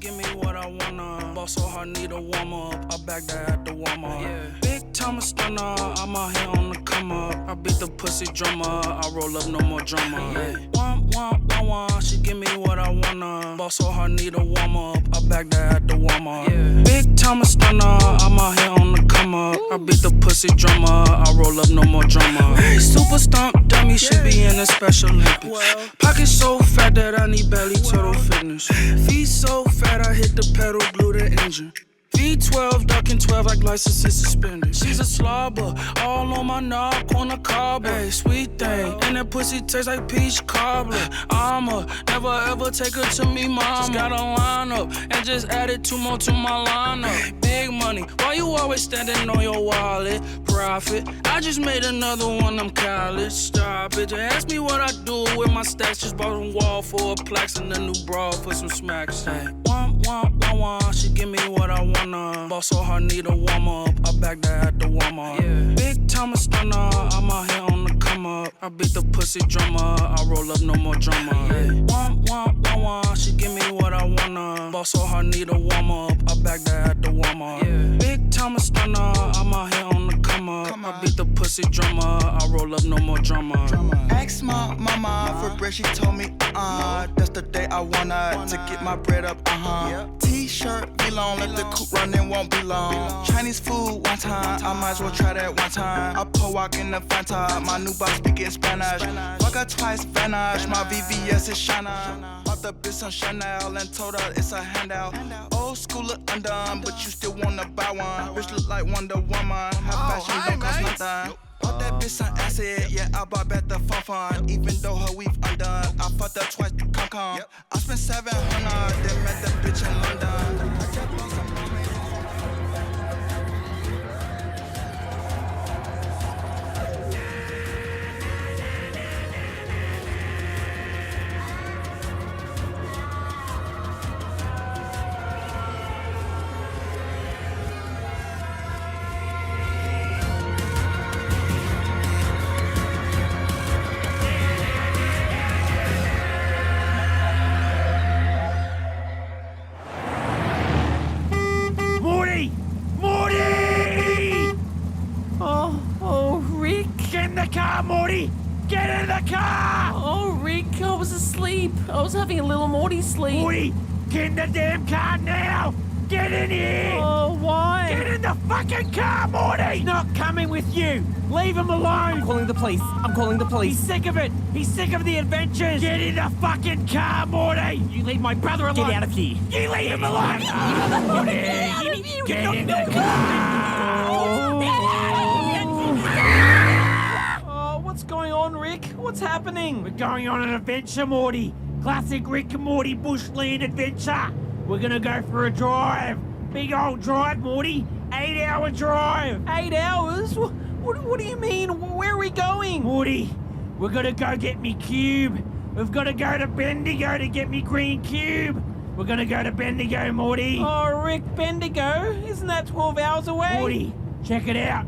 give me what I wanna. Ball so hard, need a warm up. I back that at the warm up. Big time stunner, I'm out here on the come up. I beat the pussy drummer, I roll up, no more drama. One, she give me what I wanna. Ball so hard, need a warm up. I back that at the warm up. Big time stunner, I'm out here on the come up. I beat the pussy drummer, I roll up, no more drama. Super stomp dummy, should be in a special Olympics. Pocket so fat that I need belly total fitness. Feet so fat, I hit the pedal, glue the engine. V12, ducking 12 like licenses suspended. She's a slobber, all on my knob, corner cobbler. Hey, sweet thing, and that pussy tastes like peach cobbler. I'ma never ever take her to me, mama. Just got a line up and just added 2 more to my lineup. Big money, why you always standing on your wallet? Profit, I just made another one, I'm college. Stop it, just ask me what I do with my stacks. Just bought a wall for a plaques and a new bra for some smacks. Hey, one, she give me what I wanna. Ball so hard, need a warm up. I back that at the warm up. Big time stunner, I'm out here on the come up. I beat the pussy drummer, I roll up, no more drama. One, she give me what I wanna. Ball so hard, need a warm up. I back that at the warm up. Big time stunner, I'm out here on the come up. I beat the pussy drummer, I roll up, no more drama. Ask my mama for bread, she told me, that's the day I wanna to get my bread up, T-shirt, be long, let the coupe run, it won't be long. Chinese food one time, I might as well try that one time. I pull walk in the Fanta, my new boss speaking Spanish. Fuck her twice, vanish, my VVS is Shana. Bought the bitch on Chanel and told her it's a handout. Old school look undone, but you still wanna buy one. Bitch look like Wonder Woman, her fashion don't cost nothing. Bought that bitch on acid, yeah, I bought back the fun. Even though her weave undone, I fucked her twice, come. I spent 700, then met the bitch in London. Morty! Get in the car! Oh, Rick, I was asleep. I was having a little Morty sleep. Morty, get in the damn car now! Get in here! Oh, why? Get in the fucking car, Morty! He's not coming with you! Leave him alone! I'm calling the police. I'm calling the police. He's sick of it! He's sick of the adventures! Get in the fucking car, Morty! You leave my brother alone. Get out of here! You leave him alone! Morty! Get in the car! What's going on, Rick? What's happening? We're going on an adventure, Morty. Classic Rick and Morty bushland adventure. We're gonna go for a drive. Big old drive, Morty. 8-hour drive. 8 hours? What do you mean? Where are we going? Morty, we're gonna go get me cube. We've got to go to Bendigo to get me green cube. We're gonna go to Bendigo, Morty. Oh, Rick, Bendigo? Isn't that 12 hours away? Morty, check it out.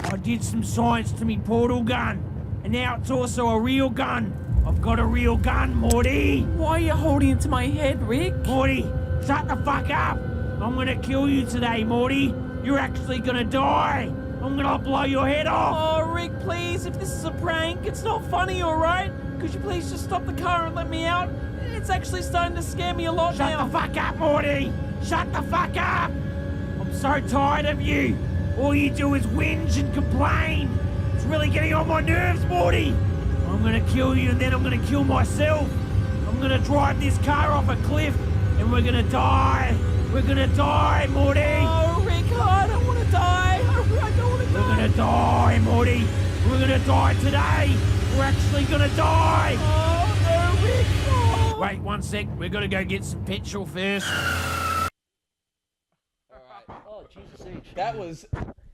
I did some science to me portal gun. And now it's also a real gun. I've got a real gun, Morty. Why are you holding it to my head, Rick? Morty, shut the fuck up. I'm gonna kill you today, Morty. You're actually gonna die. I'm gonna blow your head off. Oh, Rick, please, if this is a prank, it's not funny, all right? Could you please just stop the car and let me out? It's actually starting to scare me a lot now. Shut the fuck up, Morty. Shut the fuck up. I'm so tired of you. All you do is whinge and complain. It's really getting on my nerves, Morty. I'm gonna kill you and then I'm gonna kill myself. I'm gonna drive this car off a cliff and we're gonna die. We're gonna die, Morty. Oh, Rick, I don't want to die. I don't want to die. We're gonna die, Morty. We're gonna die today. We're actually gonna die. Oh, no, Rick. Oh. Wait 1 sec. We're gonna go get some petrol first. Oh, Jesus H. That was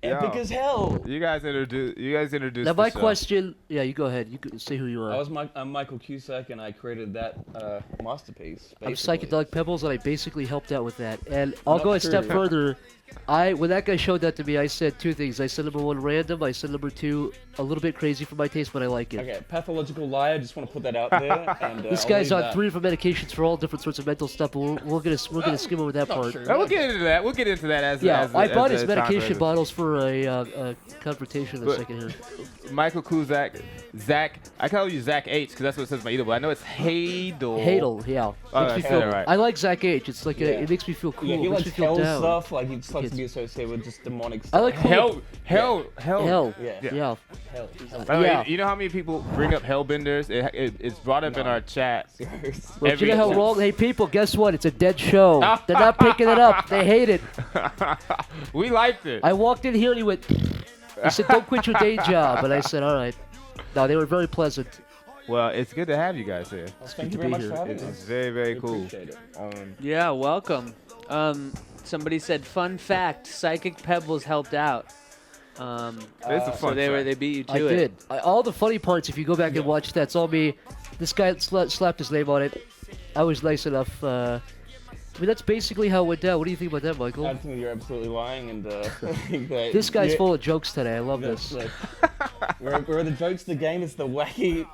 epic as hell. You guys introduced. Now my the show. question, yeah, you go ahead. You can say who you are. I'm Michael Cusack, and I created that masterpiece. I'm basically. Psychedelic Pebbles, and I basically helped out with that. And I'll Not go a step true. further. When that guy showed that to me, I said two things. I said number one, random. I said number two, a little bit crazy for my taste, but I like it. Okay, pathological liar. Just want to put that out there. And, This I'll guy's leave on that. 3 different medications for all different sorts of mental stuff, but we're gonna skim over that part. true. We'll get into that. We'll get into that as Yeah, as, I as bought the his time medication progresses. bottles for a confrontation in a But- second here. Michael Kuzak, Zach. I call you Zach H because that's what it says in my email, but I know it's Hadel. Hadel, yeah. Oh, Makes I me said feel, it right. I like Zach H. It's like Yeah. it makes me feel cool. Yeah, he it makes likes me feel hell down. stuff. Like he just likes to be Yes. associated with just demonic I stuff. like Hell. Hell. Yeah. Yeah. By the way, Yeah. you know how many people bring up Hellbenders? It's brought up in our chat. Well, Every- you know how wrong? Hey, people, guess what? It's a dead show. They're not picking it up. They hate it. We liked it. I walked in here and he went. He said, "Don't quit your day job." And I said, "All right." No, they were very pleasant. Well, it's good to have you guys here. Thank to you very be much here. for having It's us. very, very We cool. appreciate it. Yeah, welcome. Somebody said, fun fact, Psychic Pebbles helped out. It's a So fun they fact. beat you to I it. did. All the funny parts, if you go back and watch that, it's all me. This guy slapped his name on it. I was nice enough. I mean, that's basically how it went down. What do you think about that, Michael? I think you're absolutely lying, and I think that This guy's yeah, full of jokes today. I love that's this. like- where the jokes of the game is the wacky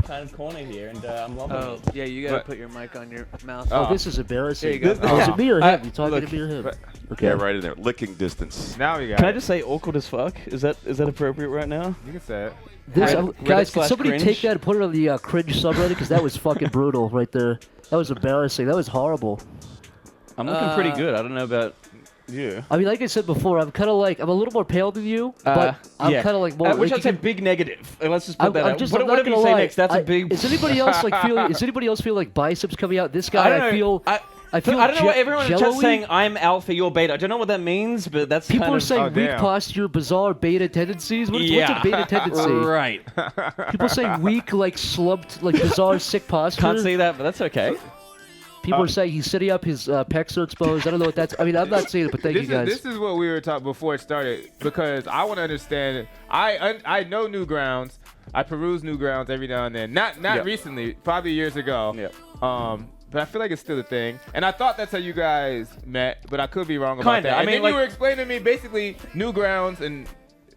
kind of corner here, and I'm loving Oh, it. yeah, you gotta But- put your mic on your mouth. Oh, this is embarrassing. There you go. Oh, is it me or him? I- You talking look, to me or him? but- Okay. Yeah, right in there, licking distance. Now we got Can I it. just say awkward as fuck? Is that appropriate right now? You can say it. This, Reddit guys, can slash somebody cringe? take that and put it on the cringe subreddit? Because that was fucking brutal right there. That was embarrassing. That was horrible. I'm looking pretty good. I don't know about you. I mean, like I said before, I'm kind of like, I'm a little more pale than you, but I'm yeah. kind of like more. Which like I'd say you can- big negative. Let's just put I'm, that I'm out. just, What- I'm not whatever gonna you say lie. next, that's a big. Is anybody else like feel? Is anybody else feel like biceps coming out? This guy, I don't know. feel. I feel. I don't know what everyone in the chat's jello-y. saying. I'm alpha, you're beta. I don't know what that means, but that's People kind are of. saying Oh, weak damn. posture, bizarre beta tendencies. What's yeah. a beta tendency? Right. People are saying weak, like slumped, like bizarre, sick posture. Can't see that, but that's okay. People are saying he's sitting up, his pecs are exposed. I don't know what that's. I mean, I'm not saying it, but thank you guys. This is what we were talking before it started because I want to understand. I know Newgrounds. I peruse Newgrounds every now and then. Not Yep. recently, probably years ago. Yep. But I feel like it's still a thing. And I thought that's how you guys met, but I could be wrong about Kinda. that. I And mean, then like- you were explaining to me basically Newgrounds and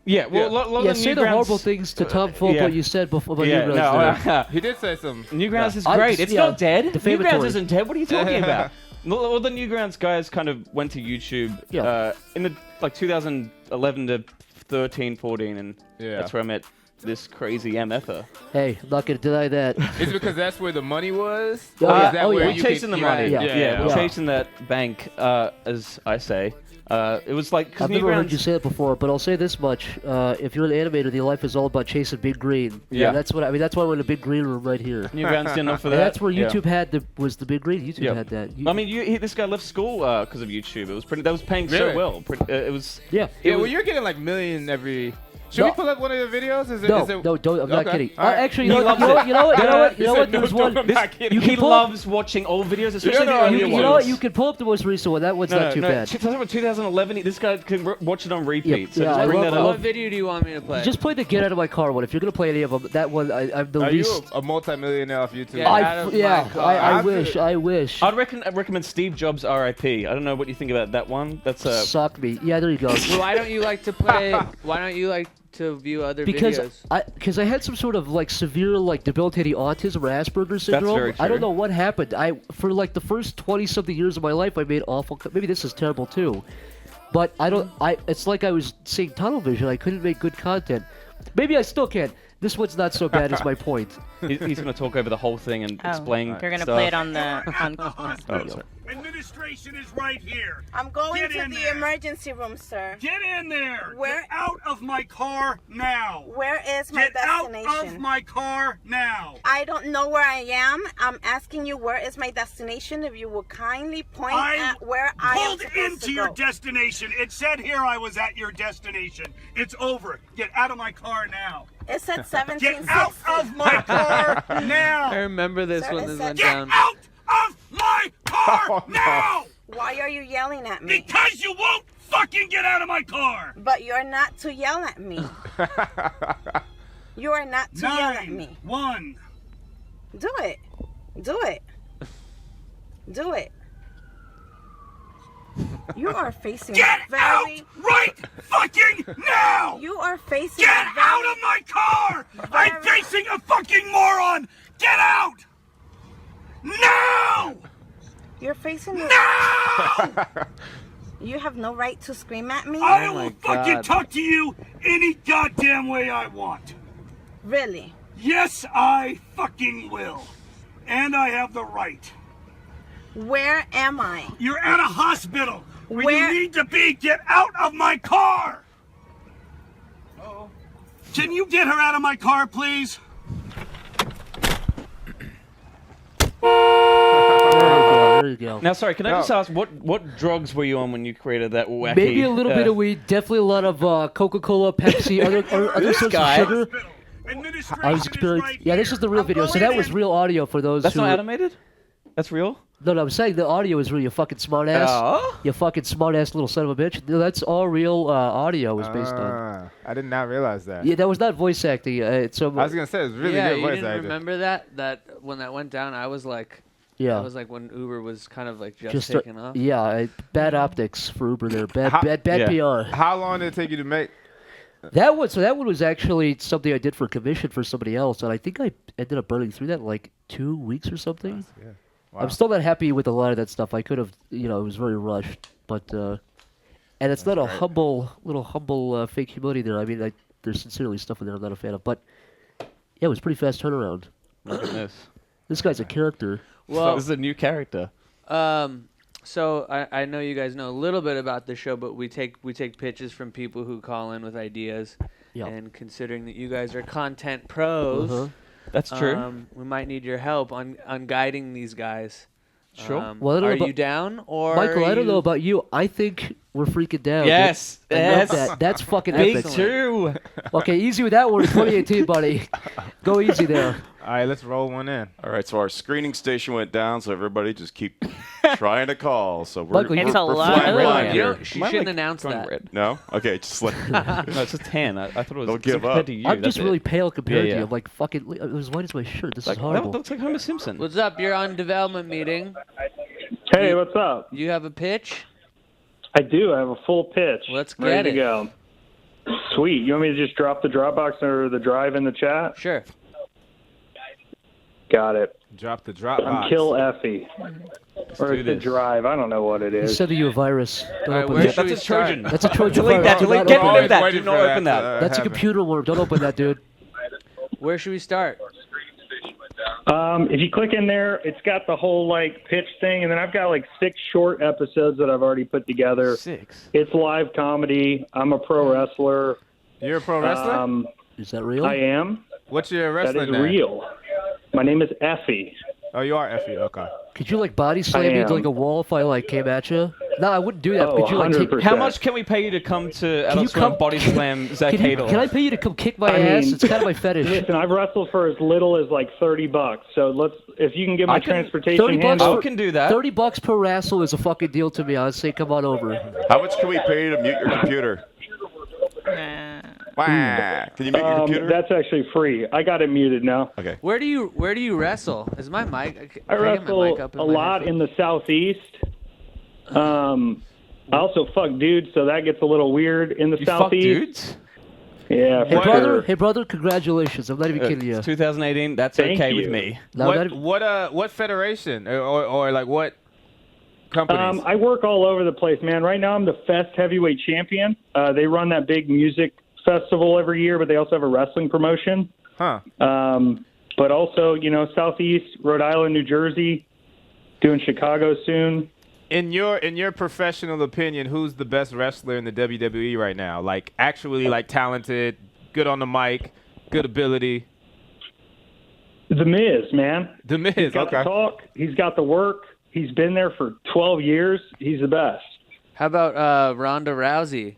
Yeah, well, Yeah. a lot Yeah, of the say the Newgrounds- horrible things to Tom Folk yeah. what you said before about Yeah, Newgrounds. no, he did say some. Newgrounds is I great. just- It's yeah, not dead. defamatory. Newgrounds isn't dead. What are you talking about? All the Newgrounds guys kind of went to YouTube Yeah. in the like 2011 to 13, 14, and Yeah. that's where I met this crazy MFer. Hey, I'm not going to deny that. Is it because that's where the money was? Oh, Or yeah. is that Oh, where yeah. We're you chasing could- the money. Yeah. Yeah, we're Yeah. chasing that bank, as I say. It was like because I've never heard you Newgrounds. say it before, but I'll say this much: if you're an animator, your life is all about chasing Big Green. Yeah. That's what I mean. That's why we're in the Big Green room right here. Newgrounds didn't offer And that. that's where Yeah. YouTube had was the Big Green. YouTube Yeah. had that. I mean, this guy left school because of YouTube. It was pretty. That was paying Really? so well. It was. Yeah. It Yeah, well, was- you're getting like million every. Should No. we pull up one of the videos? Is it, No, is it... no, don't. I'm not Okay. kidding. All right. Actually, He you know loves what? it. You know what? You know what? He You know said, what? no, There's don't, one. I'm not kidding. You He can pull- loves watching old videos, especially no, the no, earlier You ones. know what? You can pull up the most recent one. That one's not too bad. 2011. This guy can watch it on repeat. So yeah, just I bring love- that I up. What video do you want me to play? Just play the Get Out of My Car one. If you're gonna play any of them, that one I'm the Are you least. a multi-millionaire off YouTube? Yeah. Out of my car. I wish. I wish. I'd recommend Steve Jobs R.I.P. I don't know what you think about that one. That's Suck me. Yeah, there you go. Well, why don't you like to play? Why don't you like to view other Because videos? I had some sort of like severe like debilitating autism or Asperger's syndrome. very I true. don't know what happened. For like the first 20 something years of my life, I made awful. Maybe this is terrible too, but I don't. It's like I was seeing tunnel vision. I couldn't make good content. Maybe I still can. This one's not so bad. Is my point. He's going to talk over the whole thing and explain. You're gonna stuff. play it on the. Oh, sorry. Administration is right here. I'm going Get to in the there. emergency room, sir. Get in there. Where- Get out of my car now. Where is my Get out destination? of my car now. I don't know where I am. I'm asking you where is my destination. If you would kindly point at where I am pulled supposed into to your go. destination. It said here I was at your destination. It's over. Get out of my car now. It said Get 1760. out of my car I now. remember this Sir, when it this said- went Get down. out of my car Oh, no. now. Why are you yelling at me? Because you won't fucking get out of my car. But you're not to yell at me. You are not to yell at me. 9-1. Do it. Do it. Do it. You are facing Get very... out right fucking now! You are facing Get very... out of my car! I'm facing a fucking moron! Get out! Now! You're facing... No! You have no right to scream at me? I will fucking talk to you any goddamn way I want. Really? Yes, I fucking will. And I have the right. Where am I? You're at a hospital where Where- you need to be. Get out of my car! Uh-oh. Can you get her out of my car, please? There you go. Now, sorry, can I just ask, what drugs were you on when you created that wacky... Maybe a little bit of weed, definitely a lot of Coca-Cola, Pepsi, other sources of sugar. I was experiencing. Yeah, this is the real video. So that was real audio for those That's who... not animated? That's real? No, I'm saying the audio is real. You fucking smartass. Oh? You fucking smartass little son of a bitch. No, that's all real audio was based on. I did not realize that. Yeah, that was not voice acting. I was gonna say it's really good you voice didn't acting. remember that? That when that went down, I was like, Yeah. that was like when Uber was kind of like just taking off. Yeah, bad optics for Uber there. Bad PR. How long did it take you to make? That one was actually something I did for commission for somebody else, and I think I ended up burning through that in like 2 weeks or something. Wow. I'm still not happy with a lot of that stuff. I could have, it was very rushed, but and it's not a humble fake humility there. I mean, there's sincerely stuff in there I'm not a fan of, but yeah, it was pretty fast turnaround. Look at this. This guy's a character. Well, this is a new character. So I know you guys know a little bit about the show, but we take pitches from people who call in with ideas. Yeah. And considering that you guys are content pros, That's true. We might need your help on guiding these guys. Sure. Well, I don't know are about- you down or Michael, are I don't know you- about you. I think we're freaking down. Yes, dude. I love yes. that. That's fucking Me epic. too. Okay, easy with that one. 2018, buddy. Go easy there. All right, let's roll one in. All right, so our screening station went down, so everybody just keep trying to call. So we're, Michael, we're, it's a we're lot. flying blind You here. know, she Mine, shouldn't like, announce going that. red. No? Okay, just like No, it's a 10. I thought it was. Don't give compared up. to you. I'm that's just it. really pale compared to Yeah. you. I'm like, fucking, it was white as my shirt. This Like, is horrible. that looks like Homer Simpson. What's up? You're on development meeting. Hey, what's up? You have a pitch? I do. I have a full pitch. Let's ready get to it. go. Sweet. You want me to just drop the Dropbox or the drive in the chat? Sure. Got it. Drop the drop I'm box. Kill Effie. Or do it's the this. drive. I don't know what it He's is. sending you a virus. Don't All right, open where that. should we That's a start? Trojan. That's a Trojan Delete virus. that. Do Delete. not Get open rid that. of that. Waiting Do for not that open to, that. That's a happen. computer worm. Don't open that, dude. Where should we start? If you click in there, it's got the whole pitch thing, and then I've got 6 short episodes that I've already put together. 6. It's live comedy. I'm a pro wrestler. You're a pro wrestler? Is that real? I am. What's your That wrestling is name? real. My name is Effie. Oh, you are Effie. Okay. Could you body slam I me into am. a wall if I came at you? No, I wouldn't do that. Oh, Could you take? 100%. How much can we pay you to come to Can you Adult Swim come- Body Slam Zach Hadel? Can I pay you to come kick my I ass? mean- It's kind of my fetish. Listen, I've wrestled for as little as $30. So if you can get my I can- transportation 30 bucks handle. I can do that. $30 per wrestle is a fucking deal to me. I'd say come on over. How much can we pay you to mute your computer? Wah. Can you mute your computer? That's actually free. I got it muted now. Okay. Where do you wrestle? Is my mic? I can get my mic wrestle up in a my lot in headphones? the southeast. I also fuck dudes, so that gets a little weird in the You fuck southeast. dudes? Yeah, Hey for brother, sure. hey brother, congratulations! I'm not even kidding you. It's 2018. That's Thank okay with you. me. No, not even- What federation or what companies? I work all over the place, man. Right now, I'm the Fest Heavyweight Champion. They run that big music festival every year, but they also have a wrestling promotion. Huh. But also, Southeast, Rhode Island, New Jersey, doing Chicago soon. In your professional opinion, who's the best wrestler in the WWE right now? Actually talented, good on the mic, good ability. The Miz, man. The Miz, He's got okay. the talk. He's got the work. He's been there for 12 years. He's the best. How about Ronda Rousey?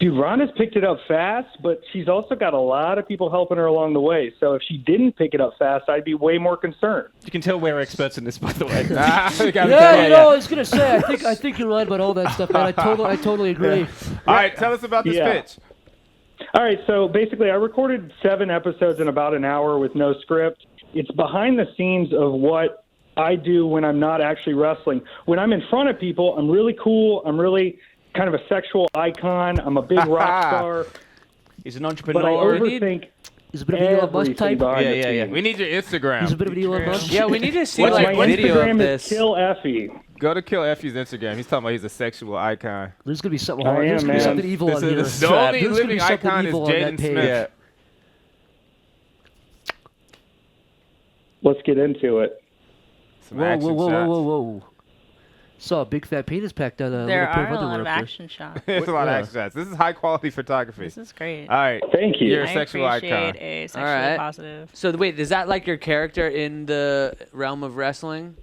Dude, Ronda's picked it up fast, but she's also got a lot of people helping her along the way. So if she didn't pick it up fast, I'd be way more concerned. You can tell we're experts in this, by the way. I was gonna say, I think you're right about all that stuff, man. I totally agree. All right, tell us about this pitch. All right, so basically I recorded 7 episodes in about an hour with no script. It's behind the scenes of what I do when I'm not actually wrestling. When I'm in front of people, I'm really cool. I'm really kind of a sexual icon. I'm a big rock star. He's an entrepreneur. But I overthink. He's a bit of an Elon Musk type. Yeah. We need your Instagram. He's a bit of an Elon Musk. Yeah, we need to see What's like my video Instagram of is this. Kill Effie. Go to Kill Effie's Instagram. He's talking about he's a sexual icon. There's gonna be something I hard. am, There's gonna be man. something evil on here. The only There's gonna be living something icon is evil on that Jaden page. Smith. Let's get into it. Some Whoa, action whoa, whoa, shots. whoa, whoa, whoa! Saw a big fat penis packed on a There little pair are of a lot underwear of up there. action shots. There's a lot of action shots. This is high quality photography. This is great. All right. Thank you. You're a I sexual appreciate icon. a All sexually right. positive. So wait, is that like your character in the realm of wrestling?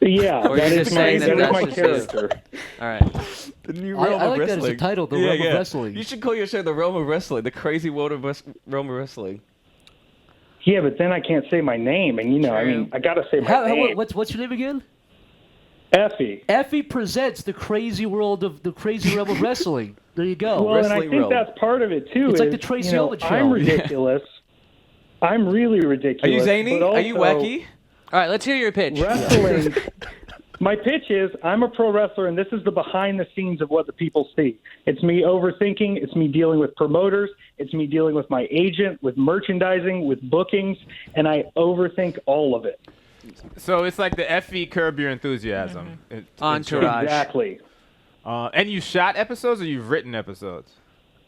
Yeah, Or that you're is just my, saying that is that's my just you? character. All right. The new I realm like of that as a wrestling. title, the realm of wrestling. You should call your show the realm of wrestling, the crazy world of realm of wrestling. Yeah, but then I can't say my name, and I mean, I gotta say my name. What's your name again? Effie. Effie presents the crazy world of the crazy realm of wrestling. There you go. Well, and I think that's part of it too. It's like is, the Tracy you know, Ullman show. I'm ridiculous. I'm really ridiculous. Are you zany? but Are you also wacky? All right, let's hear your pitch. Wrestling. My pitch is I'm a pro wrestler, and this is the behind the scenes of what the people see. It's me overthinking. It's me dealing with promoters. It's me dealing with my agent, with merchandising, with bookings, and I overthink all of it. So it's like the Effie Curb Your Enthusiasm. Entourage. Exactly. And you shot episodes or you've written episodes?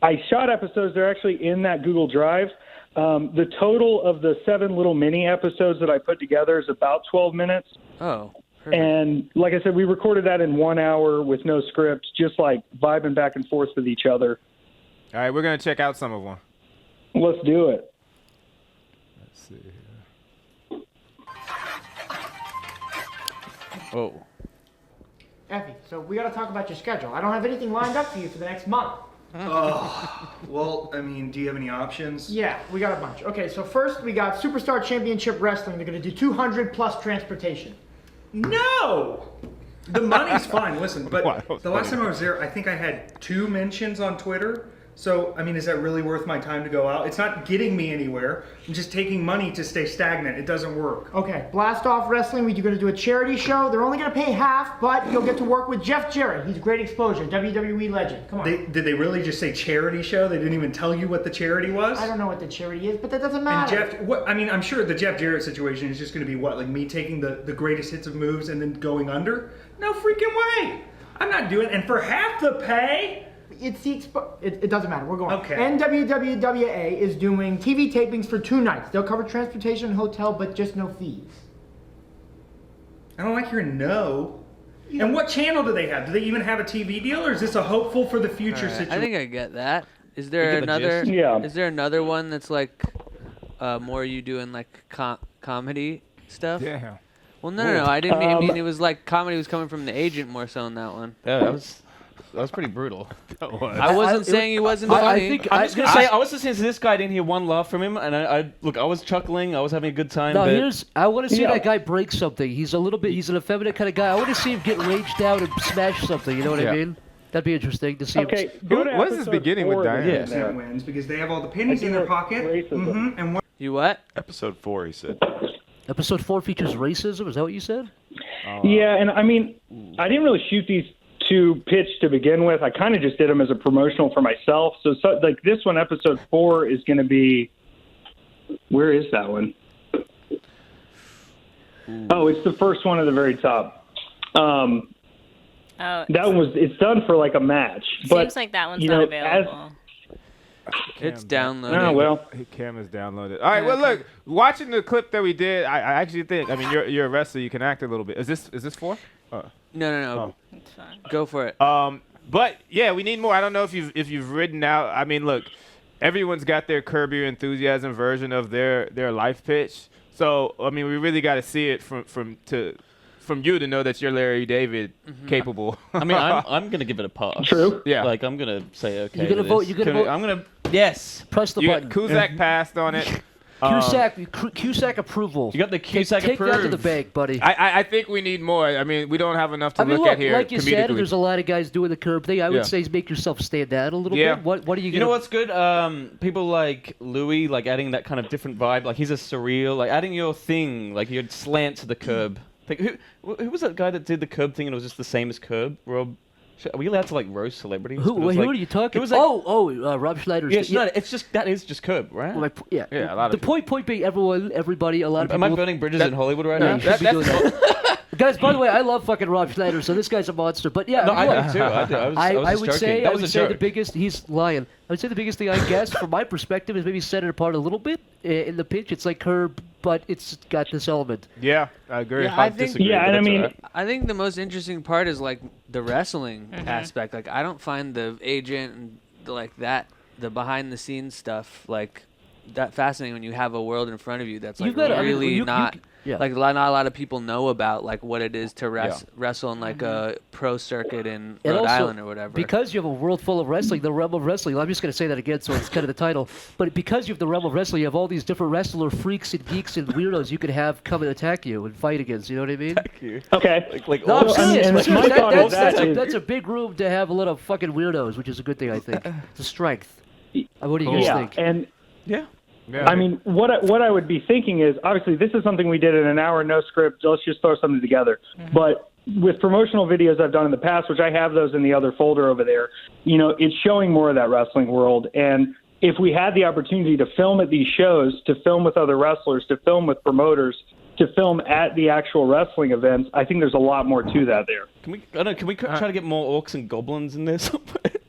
I shot episodes. They're actually in that Google Drive. The total of the 7 little mini episodes that I put together is about 12 minutes. Oh. Perfect. And like I said, we recorded that in 1 hour with no script, just like vibing back and forth with each other. All right, we're going to check out some of them. Let's do it. Let's see here. Oh. Effie, so we got to talk about your schedule. I don't have anything lined up for you for the next month. Oh, well, I mean, do you have any options? Yeah, we got a bunch. Okay, so first we got Superstar Championship Wrestling. They're going to do 200 plus transportation. No! The money's fine, listen, but Wow, the last time I was there, I think I had 2 mentions on Twitter. So, I mean, is that really worth my time to go out? It's not getting me anywhere. I'm just taking money to stay stagnant. It doesn't work. Okay, Blast Off Wrestling, we're going to do a charity show. They're only going to pay half, but you'll get to work with Jeff Jarrett. He's a great exposure, WWE legend. Come on. Did they really just say charity show? They didn't even tell you what the charity was? I don't know what the charity is, but that doesn't And matter. Jeff, what, I mean, I'm sure the Jeff Jarrett situation is just going to be what, like me taking the greatest hits of moves and then going under? No freaking way! I'm not doing it. And for half the pay? It doesn't matter. We're going. Okay. NWWA is doing TV tapings for 2 nights. They'll cover transportation and hotel, but just no fees. I don't like hearing no. And what channel do they have? Do they even have a TV deal, or is this a hopeful for the future All right, situation? I think I get that. Is there You get the another? gist? Yeah. Is there another one that's like more you doing like comedy stuff? Yeah. Well, no. I didn't mean. I mean, it was like comedy was coming from the agent more so in that one. Yeah, that was pretty brutal. I wasn't saying he wasn't funny. I'm just gonna say I was listening to this guy. I didn't hear one laugh from him, and I was chuckling. I was having a good time. Now but I want to see that guy break something. He's an effeminate kind of guy. I want to see him get raged out and smash something. You know what I mean? That'd be interesting to see. Okay, him. go to What is this episode beginning with 4 Diane? that 100% wins because they have all the pennies in their pocket. Mhm, and what? You what? Episode 4, he said. Episode 4 features racism. Is that what you said? Yeah, and I mean, I didn't really shoot these 2 pitch to begin with. I kind of just did them as a promotional for myself. So like this one, episode 4 is going to be. Where is that one? Oh, it's the first one at the very top. That one was. It's done for like a match. But, Seems like that one's you not know, available. It's downloaded. Oh, well. Cam is downloaded. All right. Well, look. Watching the clip that we did, I actually think. I mean, you're a wrestler. You can act a little bit. Is this 4? No. It's fine. Go for it. But yeah, we need more. I don't know if you've written out. I mean, look, everyone's got their Curb Your Enthusiasm version of their life pitch. So I mean, we really got to see it from you to know that you're Larry David capable. I mean, I'm gonna give it a pass. True. Yeah. Like I'm gonna say okay. You're gonna to vote. this. You're gonna vote. I'm gonna yes. Press the You button. got Cusack passed on it. Cusack approval. You got the Cusack Take that to the approved. bank, buddy. I think we need more. I mean, we don't have enough to I mean, look at here. like you said, comedically. there's a lot of guys doing the curb thing. I would Yeah. say make yourself stand out a little Yeah. bit. What are you You gonna? know what's good? People like Louis, like adding that kind of different vibe. Like he's a surreal, like adding your thing, like your slant to the curb. Like, who was that guy that did the Curb thing and it was just the same as Curb? Rob? Are we allowed to like roast celebrities? Who are you talking? Rob Schneider's. Yes, no, it's just that is just Curb, right? Well, Yeah, a lot the of point being, everybody, a lot of Am people. I burning bridges in Hollywood right Yeah, now? you should be doing that. Guys, by the way, I love fucking Rob Schneider, so this guy's a monster. But yeah, No, I mean, I do too. I was I just would joking. say, That was a the joke. biggest. He's lying. I would say the biggest thing, I guess, from my perspective, is maybe set it apart a little bit in the pitch. It's like Curb, but it's got this element. Yeah, I agree. Yeah, I think. Yeah, and I mean, I think the most interesting part is like the wrestling Mm-hmm. aspect. Like, I don't find the agent and the behind the scenes stuff like that fascinating when you have a world in front of you that's like You've got- I mean, really you- not. yeah. Like not a lot of people know about like what it is to wrestle in like a pro circuit in And Rhode also, Island or whatever. because you have a world full of wrestling, the realm of wrestling. I'm just going to say that again, so it's kind of the title. But because you have the realm of wrestling, you have all these different wrestler freaks and geeks and weirdos you could have come and attack you and fight against. You know what I mean? Okay. No, I'm serious. and I'm serious. my thought is That's a big room to have a lot of fucking weirdos, which is a good thing, I think. It's a strength. What do you guys think? And Yeah, I mean, what I would be thinking is, obviously, this is something we did in an hour, no script. Let's just throw something together. But with promotional videos I've done in the past, which I have those in the other folder over there, it's showing more of that wrestling world. And if we had the opportunity to film at these shows, to film with other wrestlers, to film with promoters, to film at the actual wrestling events, I think there's a lot more to that there. Can we try to get more orcs and goblins in this?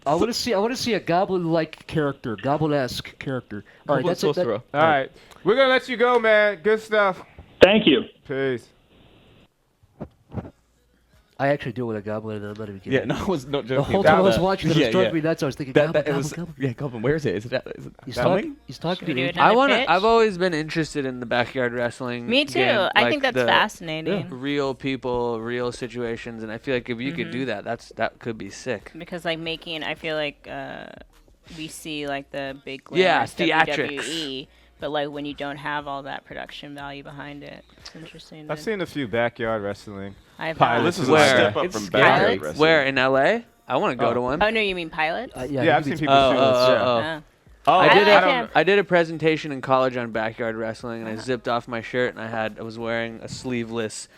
I want to see a goblin-like character, goblin-esque character. All right, Goblin that's it. sorcerer. All right, we're gonna let you go, man. Good stuff. Thank you. Peace. I actually do want a goblin, and I'm not even kidding. Yeah, no, I was not joking. The whole time I was That- watching it, it was driving me nuts. I was thinking, goblin, it goblin, was, goblin. Yeah, goblin. Where is it? Is it He's coming? talking to me. I've always been interested in the backyard wrestling. Me too. game, I like think that's the fascinating. Real people, real situations, and I feel like if you could do that, that could be sick. Because I feel like we see like the big Yeah, glamorous theatrics. WWE, but like when you don't have all that production value behind it, it's interesting. I've seen a few backyard wrestling. I've pilots. This is a step up from backyard wrestling. Where in LA? I want to go to one. Oh no, you mean pilots? Yeah, I've seen people shoot this. Oh, I like him. I did a presentation in college on backyard wrestling, and I zipped off my shirt, and I was wearing a sleeveless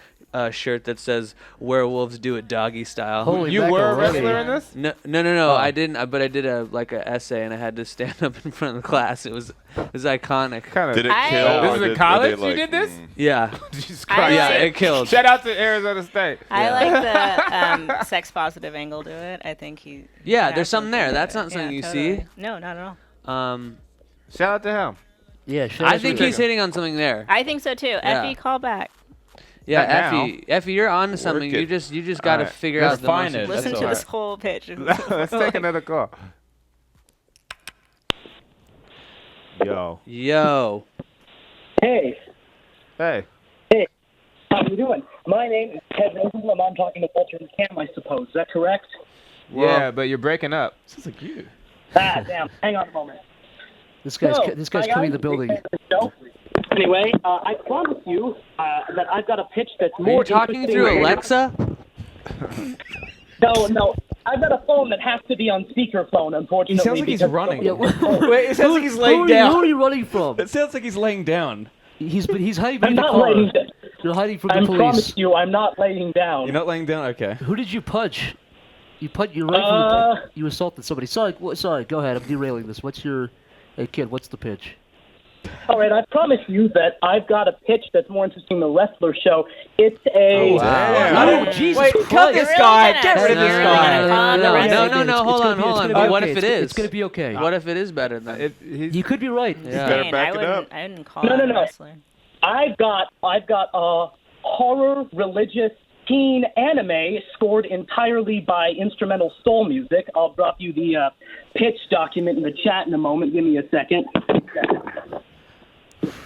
shirt that says "Werewolves Do It Doggy Style." Holy You were a macaroni. wrestler in this? No. I didn't. But I did a essay, and I had to stand up in front of the class. It was iconic. Did it kill? This or is did- in were college. they You did this? Yeah. Jesus I Christ. Yeah, like- it killed. Shout out to Arizona State. I like the sex positive angle to it. I think he. Yeah, has there's something there. to That's it. not something Yeah, you totally. see. No, not at all. Shout out to him. Yeah, I think he's hitting on something there. I think so too. Yeah. Effie, call back. Yeah, Not now. Effie, you're on to something. it. You just got to Alright. figure out the Refine most it. Listen That's to all this right. whole pitch. Let's take another call. Yo. Yo. Hey. Hey. Hey. How you doing? My name is Ted Rosenblum. I'm talking to Walter and Cam, I suppose. Is that correct? Yeah, but you're breaking up. Sounds like you. Damn. Hang on a moment. This guy's So, this guy's I coming am in the a big building. fan of the show. Anyway, I promise you that I've got a pitch that's Are more you talking interesting through than- Alexa? No. I've got a phone that has to be on speakerphone, unfortunately. He sounds like he's because- running. Yeah, Wait, it sounds like he's laying who down. are you running from? It sounds like he's laying down. He's hiding I'm behind the not car. laying down. You're hiding from I the police. promise you, I'm not laying down. You're not laying down? Okay. Who did you punch? You right from you assaulted somebody. Sorry, go ahead. I'm derailing this. What's your... Hey, kid, what's the pitch? All right, I promise you that I've got a pitch that's more interesting than the wrestler show. It's a... Oh, Jesus Wait, Christ. cut this guy. Get rid of this guy. No, hold on. But what if it is? It's going to be okay. What if it is better than? You could be right. Yeah. Better back it up. I wouldn't call No, it no, no. wrestling. I've got a horror religious teen anime scored entirely by instrumental soul music. I'll drop you the pitch document in the chat in a moment. Give me a second.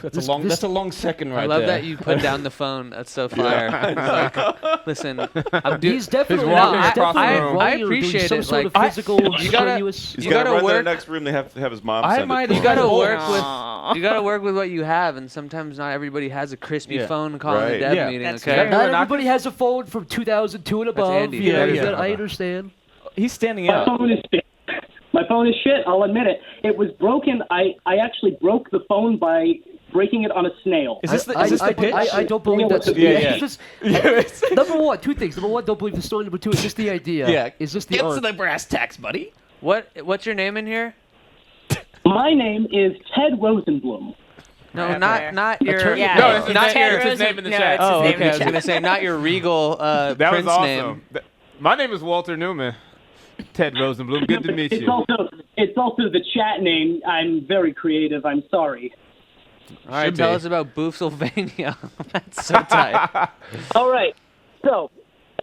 That's a long second right I love there. that you put down the phone. That's so fire. It's like, listen, He's definitely walking he's across the definitely room. wrong I or doing appreciate some it, sort like, of physical, you gotta- strenuous... He's You got to gotta run to the work- next room. They have to have his mom I send might it to you him. gotta Oh. work with you gotta work with what you have, and sometimes not everybody has a crispy Yeah. phone calling Right. a dev Yeah. meeting. That's Okay. true. Not everybody has a phone from 2002 and above. Andy. You know, That is you got- Andy. I understand. He's standing My out. phone is shit. My phone is shit. I'll admit it. It was broken. I actually broke the phone by breaking it on a snail. Is this the pitch? I don't believe that's number one. Two things. Number one, don't believe the story. Number two, is this the idea? Yeah. Is this the Get art? to the brass tacks, buddy. What's your name in here? My name is Ted Rosenblum. No, not your. Yeah, No, it's not Ted your. Rosen- his name in the no, chat. it's his Oh, name in okay. the I was chat. gonna say not your regal That Prince was awesome. name. My name is Walter Newman. Ted Rosenblum. Good to meet It's you. also the chat name. I'm very creative. I'm sorry. All right, Should tell be. us about Boofsylvania. That's so tight. All right. So,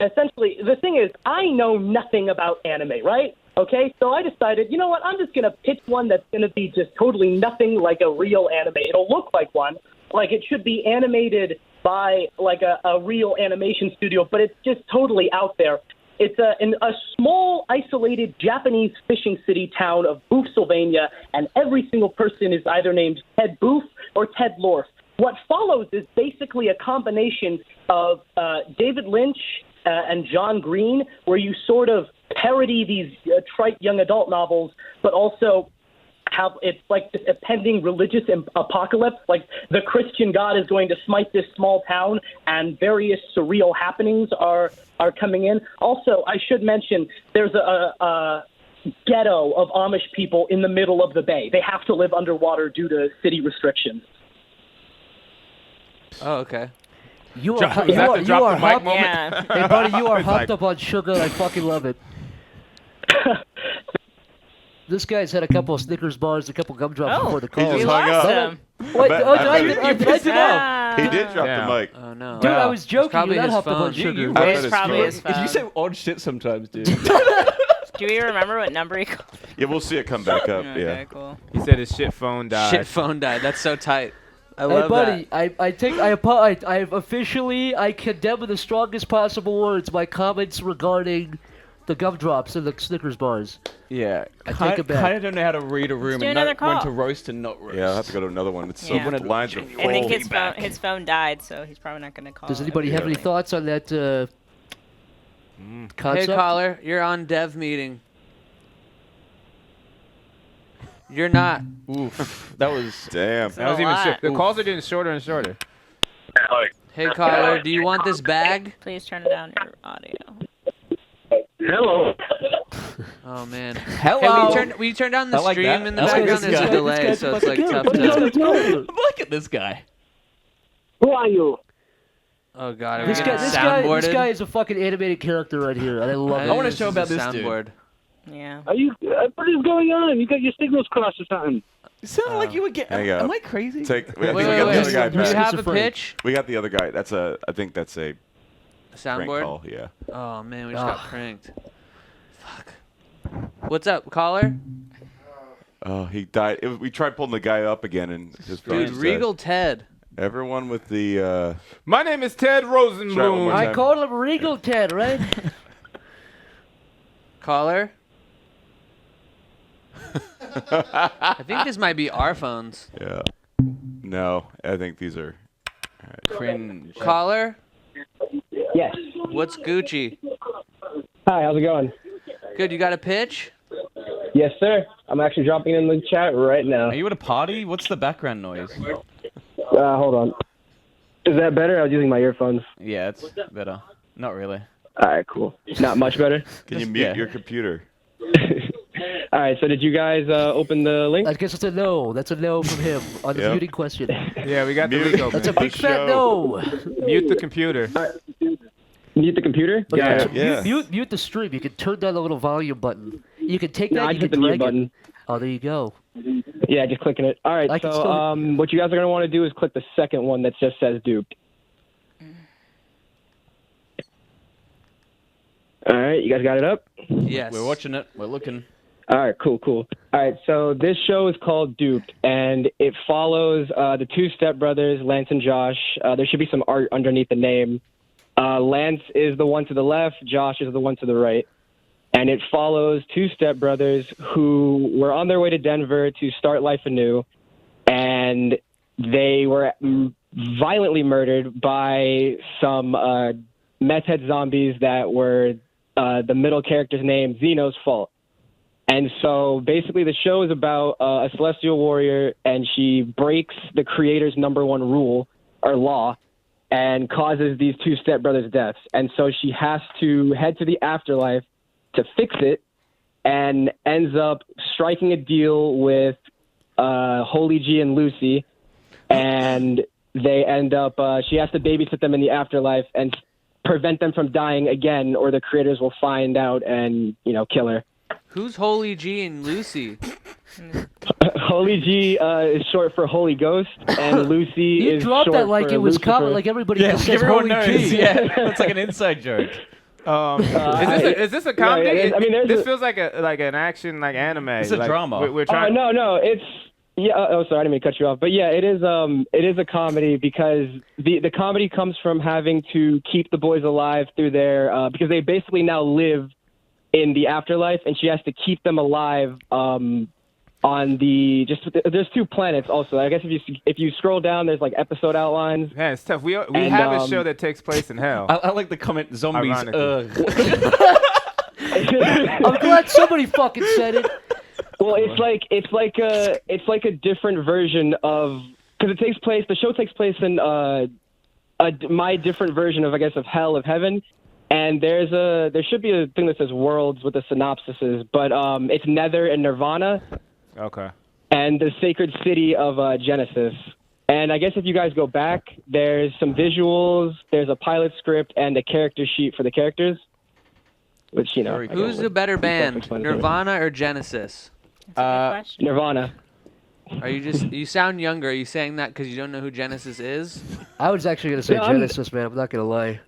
essentially, the thing is, I know nothing about anime, right? Okay, so I decided, you know what, I'm just going to pitch one that's going to be just totally nothing like a real anime. It'll look like one, like it should be animated by like a real animation studio, but it's just totally out there. It's a small, isolated Japanese fishing city town of Boofsylvania, and every single person is either named Ted Boof or Ted Lorf. What follows is basically a combination of David Lynch and John Green, where you sort of parody these trite young adult novels, but also have it's like this impending religious apocalypse. Like the Christian God is going to smite this small town, and various surreal happenings are coming in. Also, I should mention there's a ghetto of Amish people in the middle of the bay. They have to live underwater due to city restrictions. Oh, okay. You Drop- are was that the you drop are the mic hopped. moment? Hey, buddy, you are It's hopped like- up on sugar. I fucking love it. This guy's had a couple of Snickers bars, a couple gumdrops before the call. He just hung up. What? I bet- Oh, I did I bet did I do that? He did drop the mic. Oh no. Dude, I was joking. probably You're not his hopped up on phone. sugar. I bet It's it's probably phone. his phone. You say odd shit sometimes, dude. Do we remember what number he called? Yeah, we'll see it come back up. Okay, Yeah. cool. He said his shit phone died. Shit phone died. That's so tight. I Hey, love buddy, that. I've officially, I condemn in the strongest possible words my comments regarding the gumdrops and the Snickers bars. Yeah. I take it back. Kind of don't know how to read a room do and another know when call. to roast and not roast. Yeah, I'll have to go to another one. It's so Yeah. the lines are full. I think his phone died, so he's probably not going to call. Does anybody have any thoughts on that Hey, concept? caller, you're on dev meeting. You're not. Oof. That was. Damn. That was even shit. The calls are getting shorter and shorter. Hey, caller, do you want this bag? Please turn down your audio. Hello. Oh man. Hello. Hey, will you turn down the I like stream that. in the I like background? this There's a guy. delay, This so guy's it's like fucking tough good. to. Look at this guy. Who are you? Oh god, are we This getting guy soundboarded? is a fucking animated character right here, and I love it. I wanna This show is about a this dude. soundboard. Yeah. Are you? What is going on? You got your signals crossed or something? It sounded like you were getting. Hang Am up. I crazy? I think we Wait, got the other guy Do you back. have a pitch? We got the other guy. I think that's a prank Soundboard? call. Yeah. Oh man, we just got pranked. Fuck. What's up, caller? Oh, he died. We tried pulling the guy up again, and his phone Dude, just Regal Ted. Everyone with the. My name is Ted Try it one Rosenblum. more I time. called him Regal Ted, right? Caller? I think this might be our phones. Yeah. No, I think these are. Cringe. Caller? Yes. What's Gucci? Hi, how's it going? Good, you got a pitch? Yes, sir. I'm actually dropping in the chat right now. Are you at a party? What's the background noise? Hold on. Is that better? I was using my earphones. Yeah, it's better. Not really. All right, cool. Not much better. Can you mute your computer? All right, so did you guys open the link? I guess it's a no. That's a no from him on the Yep. muting question. Yeah, we got the Mute. link open. That's a big fat no. Mute the computer. Mute the computer? Look, Yeah. Yeah. Mute the stream. You can turn down the little volume button. You can take No, that. I You hit can the mute drag it. button. Oh, there you go. Yeah, just clicking it. All right, I can so still- what you guys are going to want to do is click the second one that just says duped. All right, you guys got it up? Yes. We're watching it. We're looking. All right, cool. All right, so this show is called Duped, and it follows the two stepbrothers, Lance and Josh. There should be some art underneath the name. Lance is the one to the left, Josh is the one to the right. And it follows two stepbrothers who were on their way to Denver to start life anew, and they were violently murdered by some meth head zombies that were the middle character's name, Zeno's fault. And so basically the show is about a celestial warrior, and she breaks the creator's #1 rule or law and causes these two stepbrothers' deaths. And so she has to head to the afterlife to fix it, and ends up striking a deal with Holy G and Lucy, and they end up, she has to babysit them in the afterlife and prevent them from dying again, or the creators will find out and, kill her. Who's Holy G and Lucy? Holy G is short for Holy Ghost, and Lucy You is dropped short that like for it was Lucifer. common, like everybody Yeah, just says everyone Holy knows. G. Yeah, it's like an inside joke. Is this a comedy? I mean, there's this feels like an action anime. It's a like, drama. We're trying. No, it's sorry, I didn't mean to cut you off. But yeah, it is a comedy because the comedy comes from having to keep the boys alive through their because they basically now live in the afterlife, and she has to keep them alive on there's 2 planets also. I guess if you scroll down, there's like episode outlines. Yeah, it's tough. We have a show that takes place in hell. I like the comment zombies. I'm glad somebody fucking said it. Well, it's like a different version of, because the show takes place in my different version of, I guess, of hell, of heaven. And there should be a thing that says worlds with the synopsises, but it's Nether and Nirvana. Okay. And the sacred city of Genesis. And I guess if you guys go back, there's some visuals, there's a pilot script, and a character sheet for the characters. Which, Who's the better band, Nirvana or Genesis? Nirvana. Are you sound younger? Are you saying that because you don't know who Genesis is? I was actually gonna say No, Genesis, man. I'm not gonna lie.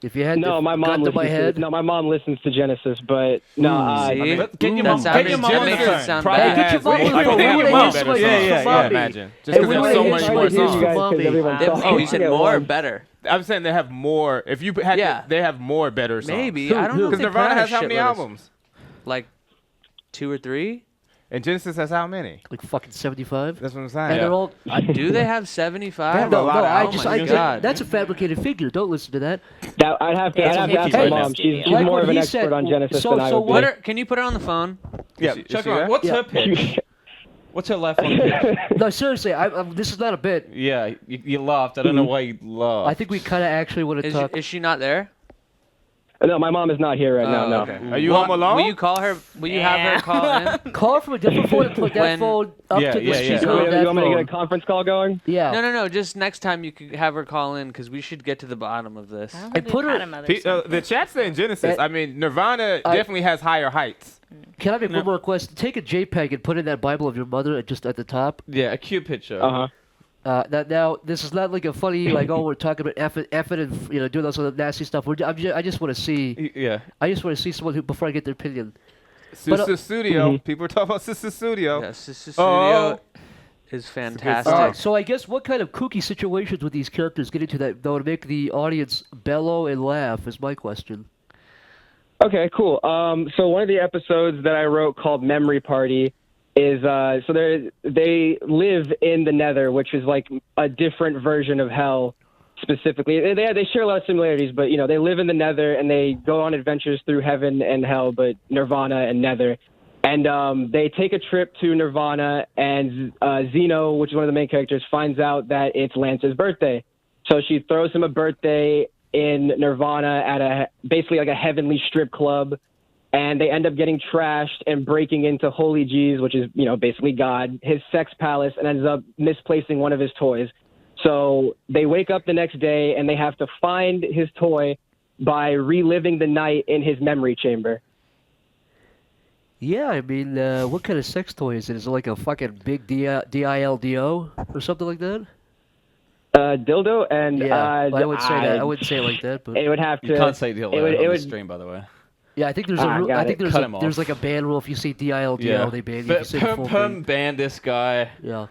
If you had No, my mom gun to my head, my mom listens to Genesis, but no. See? Get your mom. Get your mom on the makes it phone. sound Probably bad. Get your mom on the phone. Get We your wanna mom hear better. some Yeah, from Bobby. imagine. Just Hey, because we there's wanna so hear many some more of these songs. from Bobby. Oh, you said more or better? I'm saying they have more. If you had, they have more better songs. Maybe. I don't know. Because Nirvana has how many albums? Like 2 or 3. And Genesis has how many? Like fucking 75. That's what I'm saying. And they're all. Do they have 75? No, I my God. that's a fabricated figure. Don't listen to that. I'd have to ask my mom. She's Like more what of an he expert said, on Genesis so- than I so would what be. are- Can you put her on the phone? Yeah, check her out. What's her pitch? What's her laugh on pitch? No, seriously, this is not a bit. Yeah, you laughed. I don't know why you laughed. I think we kind of actually want to talk. Is she not there? No, my mom is not here right now. No. Okay. Are you home alone? Will you call her? Will you have her call in? Call her from a different phone and put that When- phone up to the speaker of You that want me to get a phone. conference call going? Yeah. No. Just next time you could have her call in because we should get to the bottom of this. I put her. The chat saying Genesis. I mean, Nirvana definitely has higher heights. Can I make one more request? Take a JPEG and put in that Bible of your mother just at the top. Yeah, a cute picture. Now this is not like a funny like we're talking about effort and doing all sort of nasty stuff. I just want to see. Yeah. I just want to see someone who before I get their opinion. Sister Studio. People are talking about Sister Studio. Yeah, Sister Studio is fantastic. So I guess what kind of kooky situations would these characters get into that would make the audience bellow and laugh is my question. Okay, cool. So one of the episodes that I wrote called Memory Party is so they live in the Nether, which is like a different version of hell. Specifically, they share a lot of similarities, but they live in the Nether and they go on adventures through heaven and hell, but Nirvana and Nether. And they take a trip to Nirvana, and Zeno, which is one of the main characters, finds out that it's Lance's birthday. So she throws him a birthday in Nirvana at basically like a heavenly strip club, and they end up getting trashed and breaking into Holy G's, which is basically God, his sex palace, and ends up misplacing one of his toys. So they wake up the next day and they have to find his toy by reliving the night in his memory chamber. Yeah, I mean, what kind of sex toy is it? Is it like a fucking big dildo or something like that? Dildo and I would say that. I wouldn't say it like that, but it would have to. You can't say dildo it on would, the stream, by the way. Yeah, I think there's there's like a ban rule. If you say dildo, they ban you. If you say the full thing. ban this guy. Yeah.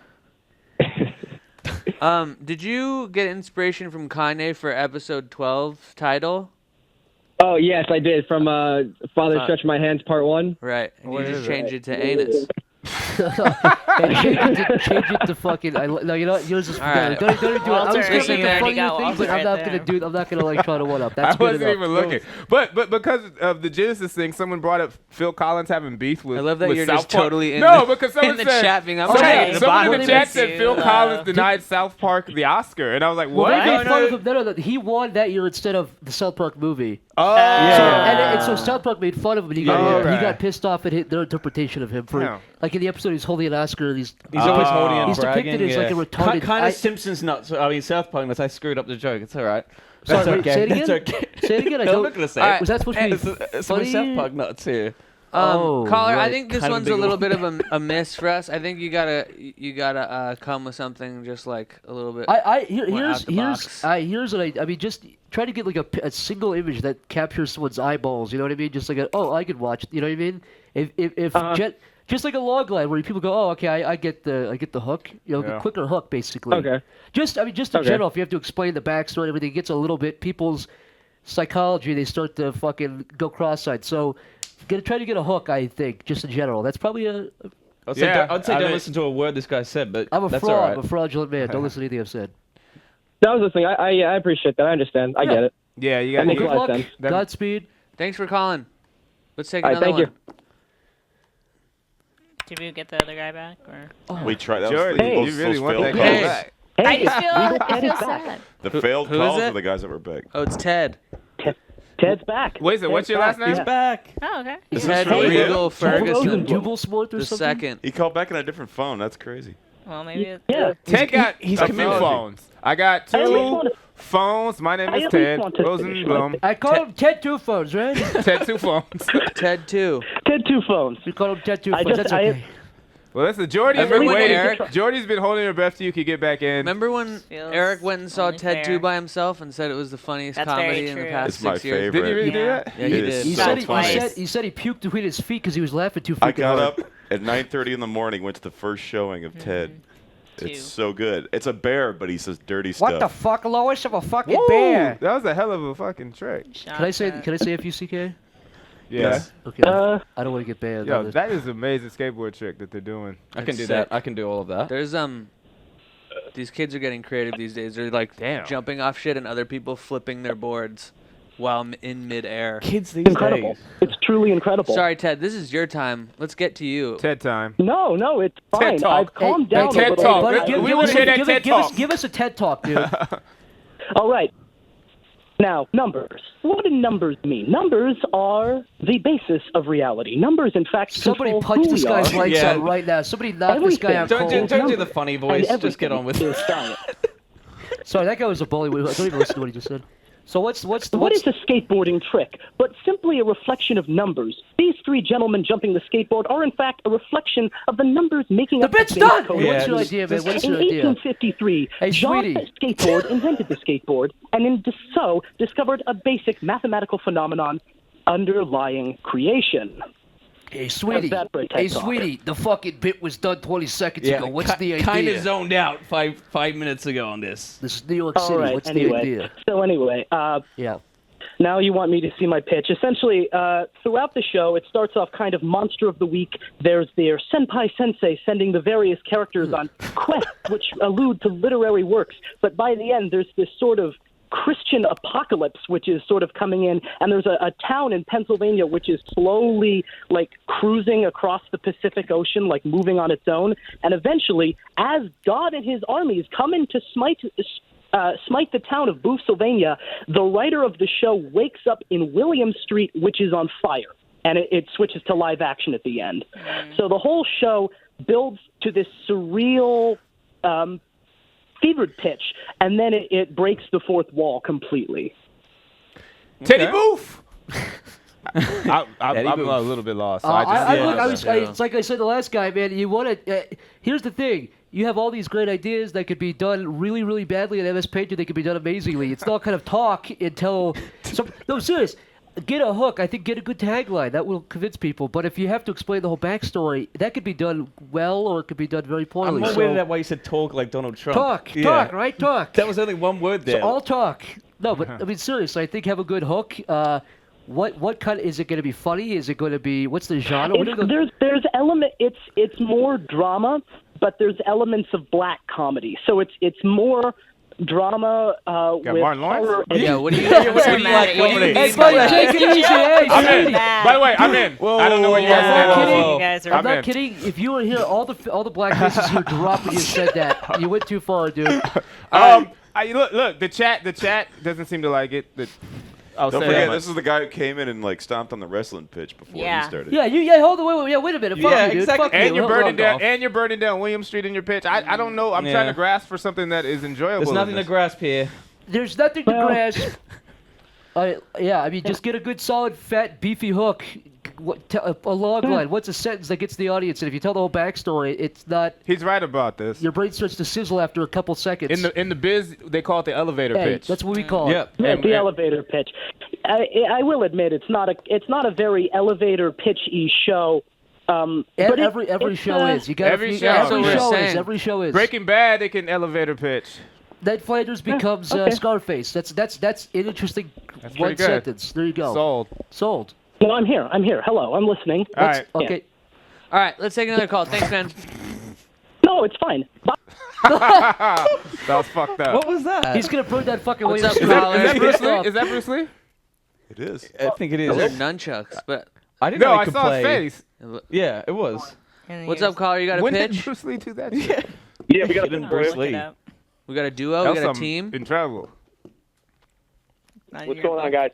Did you get inspiration from Kanye for episode 12 title? Oh yes, I did from Father Stretch My Hands Part 1. Right. And you just changed it to anus. And change it to fucking. No, you know what? Yours is better. Don't do it. I was gonna make a funny thing, but I'm not gonna like try to one up. That's I good wasn't enough. even looking. But because of the Genesis thing, someone brought up Phil Collins having beef with. I love that with you're South just Park. totally in no, the, because someone in the said, chat being. I'm someone in the chat said Phil Collins denied South Park the Oscar, and I was like, what? Well, they made fun of him. No, he won that year instead of the South Park movie. Oh, and so South Park made fun of him, and he got pissed off at their interpretation of him for like in the episode he's holding an Oscar. And he's always holding and he's bragging. depicted as like a retarded. Kind of Simpsons nuts. I mean South Park nuts. I screwed up the joke. It's all right. Sorry, That's wait, okay. say it again. It's okay. Say it again. I No, I'm don't. not gonna say it. Was that supposed to be It's some funny? South Park nuts here. Caller, right. I think this Kind of one's a big little one. bit of a miss for us. I think you gotta come with something just like a little bit. Here's what I mean. Just try to get like a single image that captures someone's eyeballs. You know what I mean? Just like I could watch. You know what I mean? If just like a log line where people go, okay, I get the hook. You know, the quicker hook basically. Okay. Just in general, if you have to explain the backstory and everything, it gets a little bit people's psychology. They start to fucking go cross-eyed. So, try to get a hook. I think just in general. That's probably a. I'd say don't listen to a word this guy said, but I'm a that's fraud. all right. I'm a fraudulent man. Don't listen to anything I've said. That was the thing. I appreciate that. I understand. I get it. Yeah, you That got makes a Good lot of luck. sense. Godspeed. Thanks for calling. Let's take All right, another thank one. Did we get the other guy back? Or? We tried. That Jordan, was you those really want that failed guy calls. back. I just feel sad. The failed Who is calls it? are the guys that were big. Oh, it's Ted. Ted's back. Wait, so what's your last name? He's back. Oh, okay. Is Ted this really Regal it? Ferguson, Dublesworth or the something. second. He called back on a different phone. That's crazy. Well, maybe it's... Yeah. Ted got he's a few committed. phones. I got I at least 2 wanna- phones. My name I is at Ted least want to finish my Rosenblum. I call him Ted Two Phones, right? Ted 2 phones. Ted 2. Ted two phones. We call him Ted Two I Phones. just- That's I- okay. Well, listen, Jordy's Remember been when waiting. Eric- Jordy's been holding her breath till you could get back in. Remember when Feels Eric went and saw only Ted 2 fair. by himself and said it was the funniest That's very comedy in the true. past It's my 6 years? favorite. Did he really do Yeah. that? Yeah, It he is did. He so said he, funny. he said he puked between his feet because he was laughing too I fucking got hard. up at 9:30 in the morning, went to the first showing of Ted. Two. It's so good. It's a bear, but he says dirty stuff. What the fuck, Lois? I'm a fucking Woo! bear. That was a hell of a fucking trick. Can I say FUCK? Yeah. Okay. I don't want to get banned. Yo, on this. that is an amazing skateboard trick that they're doing. I can It's do sick. that. I can do all of that. There's these kids are getting creative these days. They're like jumping off shit and other people flipping their boards while in midair. Kids these Incredible. days. It's truly incredible. Sorry, Ted. This is your time. Let's get to you. Ted time. No, it's fine. Talk. I've calmed down a Ted little Talk. bit. Buddy, we want to hear that TED Talk. Give us a TED Talk, dude. All right. Now, numbers. What do numbers mean? Numbers are the basis of reality. Numbers, in fact, Somebody control punch who this we guy's are. lights Yeah. out right now. Somebody knock this guy out Everything. cold. Don't do the funny voice. And Just get on with everything it. is science. Sorry, that guy was a bully. I don't even listen to what he just said. So What is a skateboarding trick but simply a reflection of numbers? These 3 gentlemen jumping the skateboard are, in fact, a reflection of the numbers making up the bit's base done! code. What's your idea, man? What's your In idea? 1853, Hey, John sweetie. Skateboard invented the skateboard and in so discovered a basic mathematical phenomenon underlying creation. Hey, sweetie. How's that for a TED Hey, Talk? sweetie. The fucking bit was done 20 seconds ago. What's the idea? Kind of zoned out 5 minutes ago on this. This is New York All City. right, What's anyway. the idea? So anyway, Yeah. now you want me to see my pitch. Essentially, throughout the show, it starts off kind of Monster of the Week. There's their Senpai Sensei sending the various characters on quests which allude to literary works. But by the end, there's this sort of Christian apocalypse which is sort of coming in, and there's a town in Pennsylvania which is slowly like cruising across the Pacific Ocean, like moving on its own. And eventually, as God and his armies come in to smite the town of Boothsylvania, the writer of the show wakes up in William Street, which is on fire, and it switches to live action at the end. So the whole show builds to this surreal, fevered pitch, and then it breaks the fourth wall completely. Teddy Booth. I'm a little bit lost. So It's like I said the last guy, man. You want to. Here's the thing. You have all these great ideas that could be done really, really badly in MS Paint, or they could be done amazingly. It's not kind of talk until. No, serious. Get a hook. I think get a good tagline. That will convince people. But if you have to explain the whole backstory, that could be done well, or it could be done very I'm poorly. more weirded at why you said talk like Donald Trump. Talk, Yeah. right? Talk. That was only one word there. So all talk. No, but I mean, seriously, I think have a good hook. What kind is it going to be? Funny? Is it going to be? What's the genre? What are the- There's element. It's more drama, but there's elements of black comedy. So it's more drama with Martin Lawrence? horror. Yeah, what do you Hey, buddy, take it easy. Hey, I'm in. sweetie. By the way, I'm in. I don't know where you guys stand. I'm not kidding. If you were here, all the black faces here dropped when you said that. You went too far, dude. Look, the chat doesn't seem to like it. I'll Don't say forget, that this is the guy who came in and like stomped on the wrestling pitch before he started. Yeah, hold on, wait a minute. Fuck you, dude. Fuck And you. you're burning down William Street in your pitch. I don't know. I'm trying to grasp for something that is enjoyable. There's nothing to grasp here. There's nothing to grasp. I mean, just get a good, solid, fat, beefy hook. A log line. What's a sentence that gets the audience? And if you tell the whole backstory, it's not. He's right about this. Your brain starts to sizzle after a couple seconds. In the biz, they call it the elevator pitch. That's what we call it. Yeah, the elevator pitch. I will admit it's not a very elevator pitch-y show. But every show is. You got every show is. Breaking Bad, they can elevator pitch. Ned Flanders becomes Scarface. That's an interesting one good. sentence. There you go. Sold. No, I'm here. Hello, I'm listening. All right. Okay. All right, let's take another call. Thanks, man. No, it's fine. That was fucked up. What was that? He's gonna burn that fucking. What's up, Is that Bruce Lee? Is that Bruce Lee? It is. I think it is. Those are nunchucks, but I didn't know he I could saw play. his face. Yeah, it was. What's up, caller? You got a When pitch? did Bruce Lee do that? Yeah. Yeah, we got Even Bruce Lee. We got a duo. We got a team. In trouble. What's going on, guys?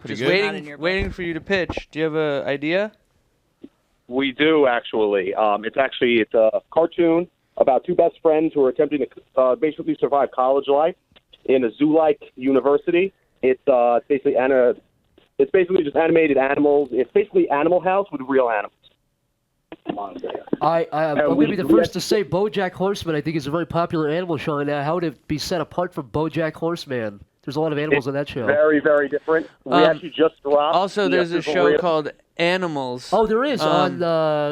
Just waiting for you to pitch. Do you have an idea? We do, actually. It's a cartoon about two best friends who are attempting to basically survive college life in a zoo-like university. It's basically just animated animals. It's basically Animal House with real animals. I'm going to be the first to say BoJack Horseman, I think, is a very popular animal show. Now, how would it be set apart from BoJack Horseman? There's a lot of animals on that show. Very, very different. We actually just dropped. Also, there's a show called Animals. Oh, there is on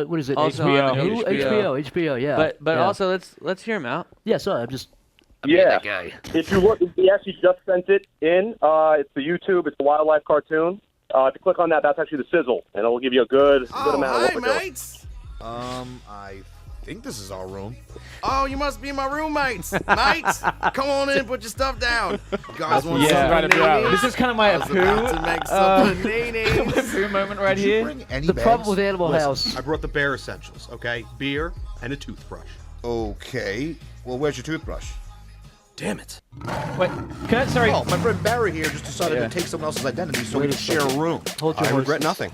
what is it? Also HBO. on HBO, yeah. But yeah. also let's hear him out. Yeah, sorry, I'm that guy. If you look, we actually just sent it in. It's the YouTube. It's a wildlife cartoon. If you click on that, that's actually the sizzle, and it will give you a good amount of what we're doing. Mates. I think this is our room. Oh, you must be my roommates. Mates, come on in, put your stuff down. You guys want some This is kind of my poo. Poo moment right here. The problem with Animal House. I brought the bare essentials, okay? Beer and a toothbrush. Okay. Well, where's your toothbrush? Damn it. Wait, sorry. Oh, my friend Barry here just decided to take someone else's identity so we can share a room. Hold your I regret horses. nothing.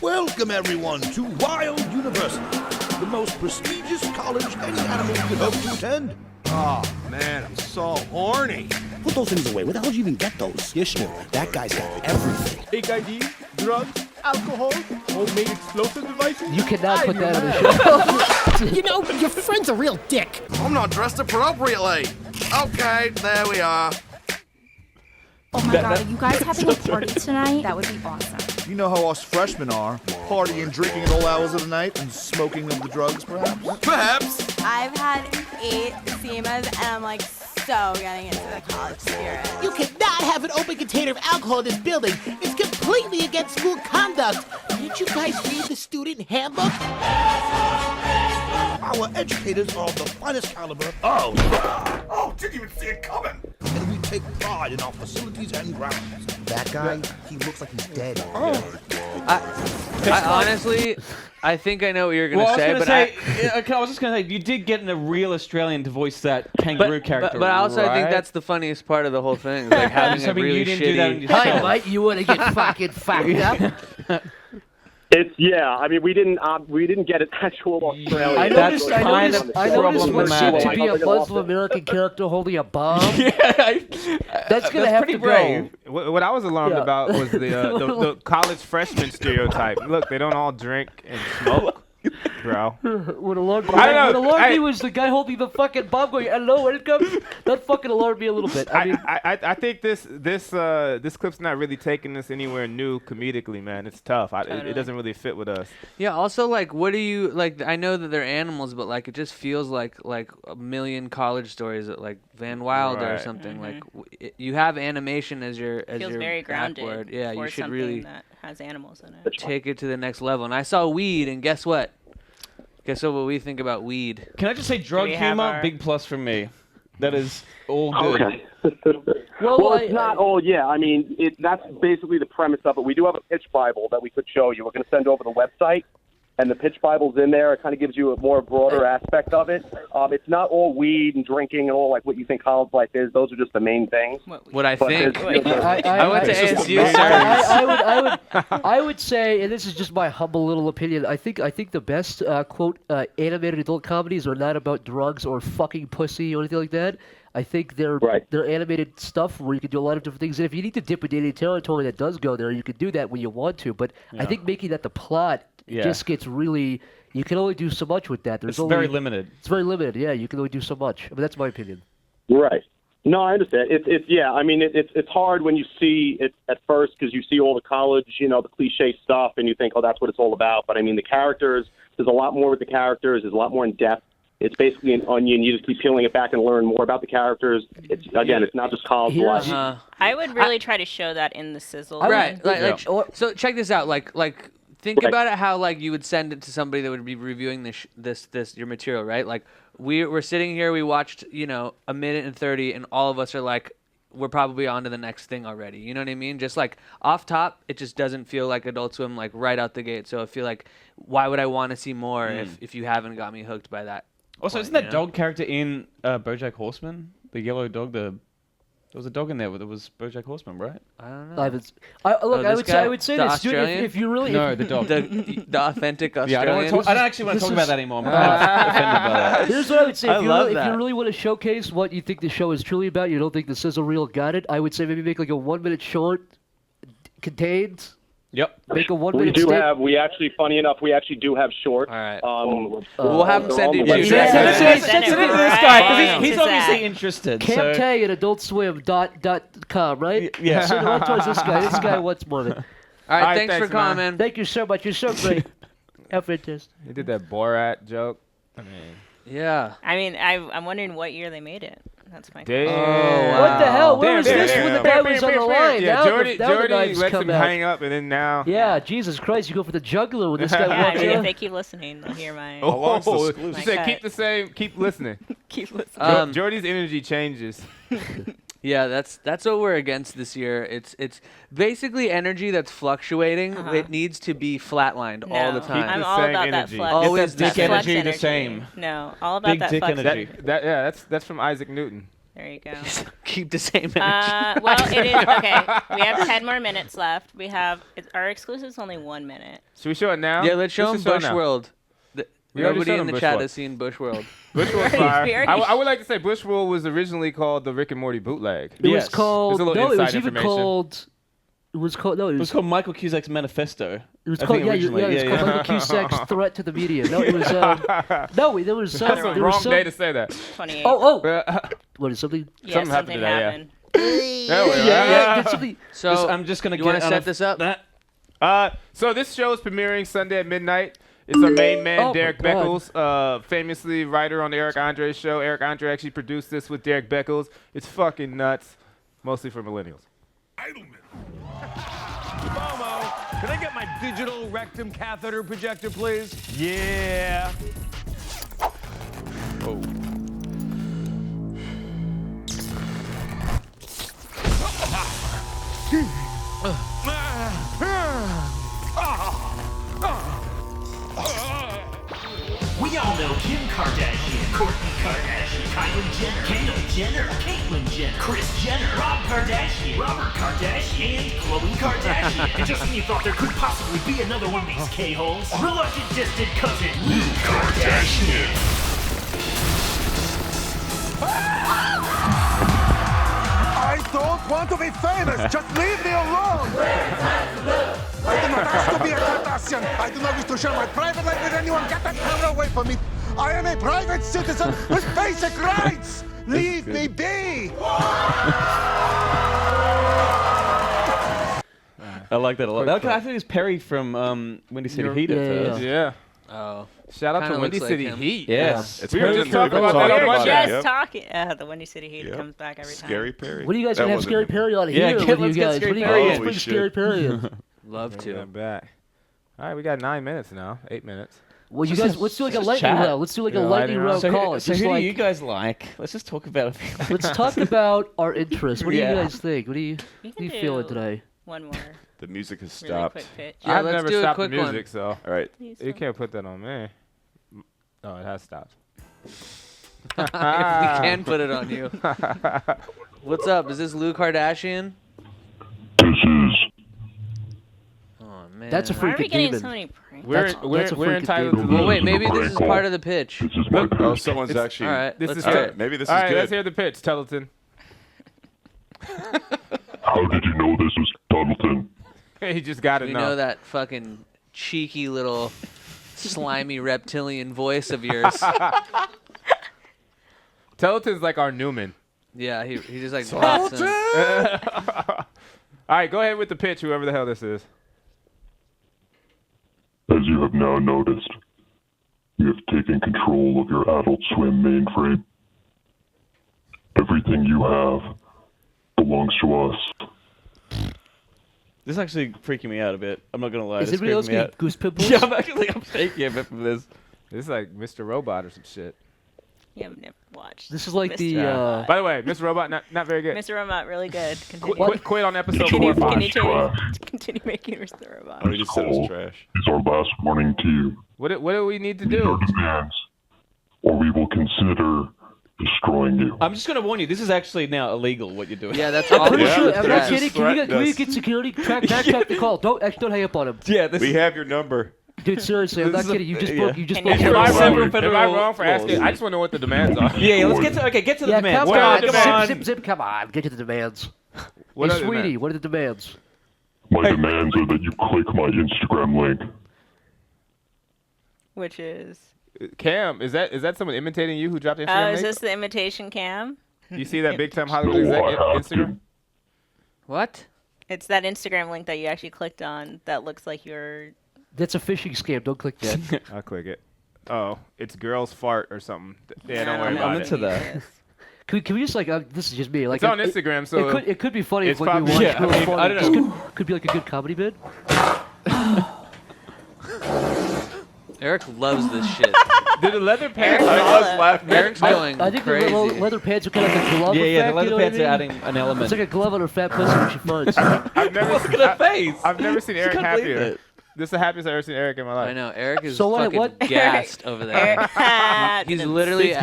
Welcome, everyone, to Wild University, the most prestigious college any animal could hope to attend. Oh, man, I'm so horny. Put those things away. Where the hell did you even get those? Yishnu, that guy's got everything. Fake ID, drugs, alcohol, homemade explosive devices. You cannot put that on the show. You know, your friend's a real dick. I'm not dressed appropriately. Okay, there we are. Oh my god, are you guys having a party tonight? That would be awesome. You know how us freshmen are. Partying, drinking at all hours of the night, and smoking of the drugs, perhaps? Perhaps. I've had 8 SEMAs, and I'm like so getting into the college spirit. You cannot have an open container of alcohol in this building. It's completely against school conduct. Didn't you guys read the student handbook? Our educators are of the finest caliber. Oh, didn't even see it coming. And we take pride in our facilities and grounds. That guy, he looks like he's dead. I honestly, I think I know what you're gonna say, but I was just gonna say you did get in a real Australian to voice that kangaroo character. But also, right? I think that's the funniest part of the whole thing. Like having a really you didn't do that shitty. Hi, mate. You want to get fucking fucked up? I mean, we didn't get an actual Australian. I noticed what seemed to be a Muslim American character holding a bomb. That's gonna have to brave. go. What I was alarmed about was the college freshman stereotype. Look, they don't all drink and smoke. bro. What alarmed me? I don't know. What alarmed me Hey. was the guy holding the fucking bomb going, "Hello, welcome." That fucking alarmed me a little bit. I mean, I think this clip's not really taking us anywhere new comedically, man. It's tough. It doesn't really fit with us. Yeah. Also, like, what do you like? I know that they're animals, but like, it just feels like a million college stories that like Van Wilder or Right. something. Like, you have animation as your Feels your very grounded. backward. Yeah, for you should something really that has animals in it. take it to the next level. And I saw Weed, and guess what? Guess what we think about Weed? Can I just say drug we have humor? our- Big plus from me. That is all good. Okay. well, it's not all. Yeah, I mean, that's basically the premise of it. We do have a pitch Bible that we could show you. We're going to send over the website, and the pitch Bible's in there. It kind of gives you a more broader aspect of it. It's not all weed and drinking and all like what you think college life is. Those are just the main things. What I But think. there's- I went to ASU, I would say, and this is just my humble little opinion. I think the best quote animated adult comedies are not about drugs or fucking pussy or anything like that. I think they're animated stuff where you can do a lot of different things. And if you need to dip into any territory that does go there, you can do that when you want to. But I think making that the plot just gets really. You can only do so much with that. It's very limited. It's very limited. Yeah, you can only do so much. I mean, that's my opinion. Right. No, I understand. It's yeah. I mean, it's hard when you see it at first because you see all the college, the cliche stuff, and you think, oh, that's what it's all about. But I mean, the characters. There's a lot more with the characters. There's a lot more in depth. It's basically an onion. You just keep peeling it back and learn more about the characters. It's not just college life. I would really try to show that in the sizzle. Right. So check this out. Like think about it how like you would send it to somebody that would be reviewing this your material, right? Like we're sitting here, we watched, a minute and 30, and all of us are like, we're probably on to the next thing already. You know what I mean? Just like off top, it just doesn't feel like Adult Swim like right out the gate. So I feel like, why would I want to see more if you haven't got me hooked by that? Also, isn't that dog character in BoJack Horseman? The yellow dog. There was a dog in there that was BoJack Horseman, right? I don't know. I would say this, dude, if you really no, the dog, the authentic Australian. Yeah, I don't actually want to talk about that anymore. I'm kind of offended by that. Here's what I would say: I if love you that. really want to showcase what you think the show is truly about, you don't think the sizzle reel got it. I would say maybe make like a 1-minute short, contained. Yep. Make a 1-minute. Funny enough, we actually do have shorts. All right. We'll have them send it to you. Send it to this guy because he's obviously interested. Camp Tay at AdultSwim.com, right? Yeah. Send it right towards this guy. This guy wants more of it. All right, thanks for calling, man. Thank you so much. You're so great. How fantastic. He did that Borat joke. I mean, yeah. I mean, I'm wondering what year they made it. That's my damn. question. wow. What the hell? Where was this when the guy was on the line? Yeah, Now Jordy the knives lets come him out. hang up, and then now. Yeah, Jesus Christ! You go for the jugular when this guy Yeah, I walks mean, if in. they keep listening, they'll hear my. You my said cut. keep the same. Keep listening. Keep listening. Jordy's energy changes. Yeah, that's what we're against this year. It's basically energy that's fluctuating. It needs to be flatlined all the time. I'm all about that flex. Always dick that energy flex the same. No, all about Big that dick flex energy. That's from Isaac Newton. There you go. Keep the same energy. Well, it is okay. We have 10 more minutes left. We have our exclusive's only 1 minute. Should we show it now? Yeah, let's show them Let's just Bush now. World. We already Nobody showed in them the chat Bush has seen Bush World. Bush World fire. I would like to say Bush World was originally called the Rick and Morty bootleg. It was called. There's a little No, it inside was even information. called. It was called. No, It was called Michael Cusack's Manifesto. It was I called. think Yeah, originally. it was called Michael Cusack's Threat to the Media. No, it was. No, there was some. That's the there wrong was some, day to say that. 28. Oh. What is something? Yeah, something happened today, yeah. There we go. Did something. So I'm just gonna. You want to set this up? So this show is premiering Sunday at midnight. It's our main man, Oh, my Derek God. Beckles, famously writer on the Eric Andre show. Eric Andre actually produced this with Derek Beckles. It's fucking nuts, mostly for millennials. Momo, can I get my digital rectum catheter projector, please? Yeah. Oh. We all know Kim Kardashian, Kourtney Kardashian, Kylie Jenner, Kendall Jenner, Caitlyn Jenner, Kris Jenner, Rob Kardashian, Robert Kardashian, and Khloe Kardashian. And just when you thought there could possibly be another one of these K-holes, reluctant distant cousin, Luke Kardashian. I don't want to be famous. Just leave me alone. I do not ask to be a Sebastian, I do not wish to share my private life with anyone. Get that camera away from me. I am a private citizen with basic rights. Leave me be. I like that a lot. I think it was Perry from Windy City Heat at first. Yeah. Oh. Shout out Kinda to Windy looks like City him. Heat. Yes. We were just talking about that on Monday. Just talking. The Windy City Heat comes back every time. Scary Perry. What are you guys gonna have Scary Perry on Yeah, here let's with you get guys? Scary What do you Perry guys in. bring Scary Perry in? Love Bring to. them back. All right, we got 9 minutes now. 8 minutes. Well, you guys, let's do like a Just lightning chat. round. Let's do like a Yeah, lightning round So, call. who, It's so just who like, do you guys like? Let's just talk about a few. let's talk about our interests. What do you Yeah. guys think? What do you feeling today? One more. The music has Really stopped. quick pitch. Yeah, I've let's never do a stopped the quick one. music, so All right. you can't put that on me. Oh, it has stopped. If we can put it on you. What's up? Is this Lou Kardashian? Oh man. That's a Why are we freaking getting demon. so many pranks? We're That's a we're freaking entitled to demon. Well, wait. Maybe this is part of the pitch. Oh, someone's actually. All right. This let's is hear good. it. Maybe this All is right, good. let's hear the pitch, Tettleton. How did you know this was Tuttleton? He just got to We know that fucking cheeky little slimy reptilian voice of yours. Tettleton's like our Newman. Yeah, he just like drops in. All right, go ahead with the pitch, whoever the hell this is. As you have now noticed, we have taken control of your Adult Swim mainframe. Everything you have belongs to us. This is actually freaking me out a bit. I'm not gonna lie. Is This anybody else freaking me getting out. goose pimples? Yeah, I'm shaking a bit from this. This is like Mr. Robot or some shit. You have never watched. This is like Mr. the. Robot. By the way, Mr. Robot, not very good. Mr. Robot, really good. Continue. Quit on episode 4 or 5. Continue making Mr. Robot. Oh, he just said it was trash. Is our last warning to you. What do we need to These do? are demands, or we will consider destroying you. I'm just gonna warn you. This is actually now illegal. What you're doing. Yeah, that's I'm awful. pretty Yeah, sure. the I'm threat not kidding. just Can we threatened get us. security? Backtrack the call. Don't hang up on him. Yeah. This We is, have your number. Dude, seriously, I'm This not is a- kidding. You just yeah. broke. You just Can broke. you Am your I law. several wrong? Am I federal wrong for asking? laws. I just want to know what the demands are. yeah. Let's get to get to the Yeah, demands. come What are on, the zip, demands? zip, zip, come on, get to the demands. What Hey, are the sweetie, demands? what are the demands? My demands are that you click my Instagram link. Which is. Cam, is that someone imitating you who dropped the Oh, Instagram is link? this the imitation cam? You see that big time Hollywood exec Instagram? What? It's that Instagram link that you actually clicked on that looks like you're. That's a phishing scam. Don't click that. I'll click it. Oh, it's girls fart or something. Yeah, don't I worry know about I'm it. into that. Can we just like this is just me like It's on it- Instagram, so it could be funny it's if like we probably- watch yeah, girls I mean, farting. I don't This know. could be like a good comedy bit. Eric loves this shit. Did the leather pants? I was laughing. Eric's going I think crazy. the leather pants are kind of like a glove Yeah, yeah. effect, The leather you know what I pants are mean? adding an element. It's like a glove on her fat pussy when she farts. I've never Look at her face. I've never seen Eric can't believe happier. it. This is the happiest I've ever seen Eric in my life. I know. Eric is So what- fucking what- gassed over there. He's literally.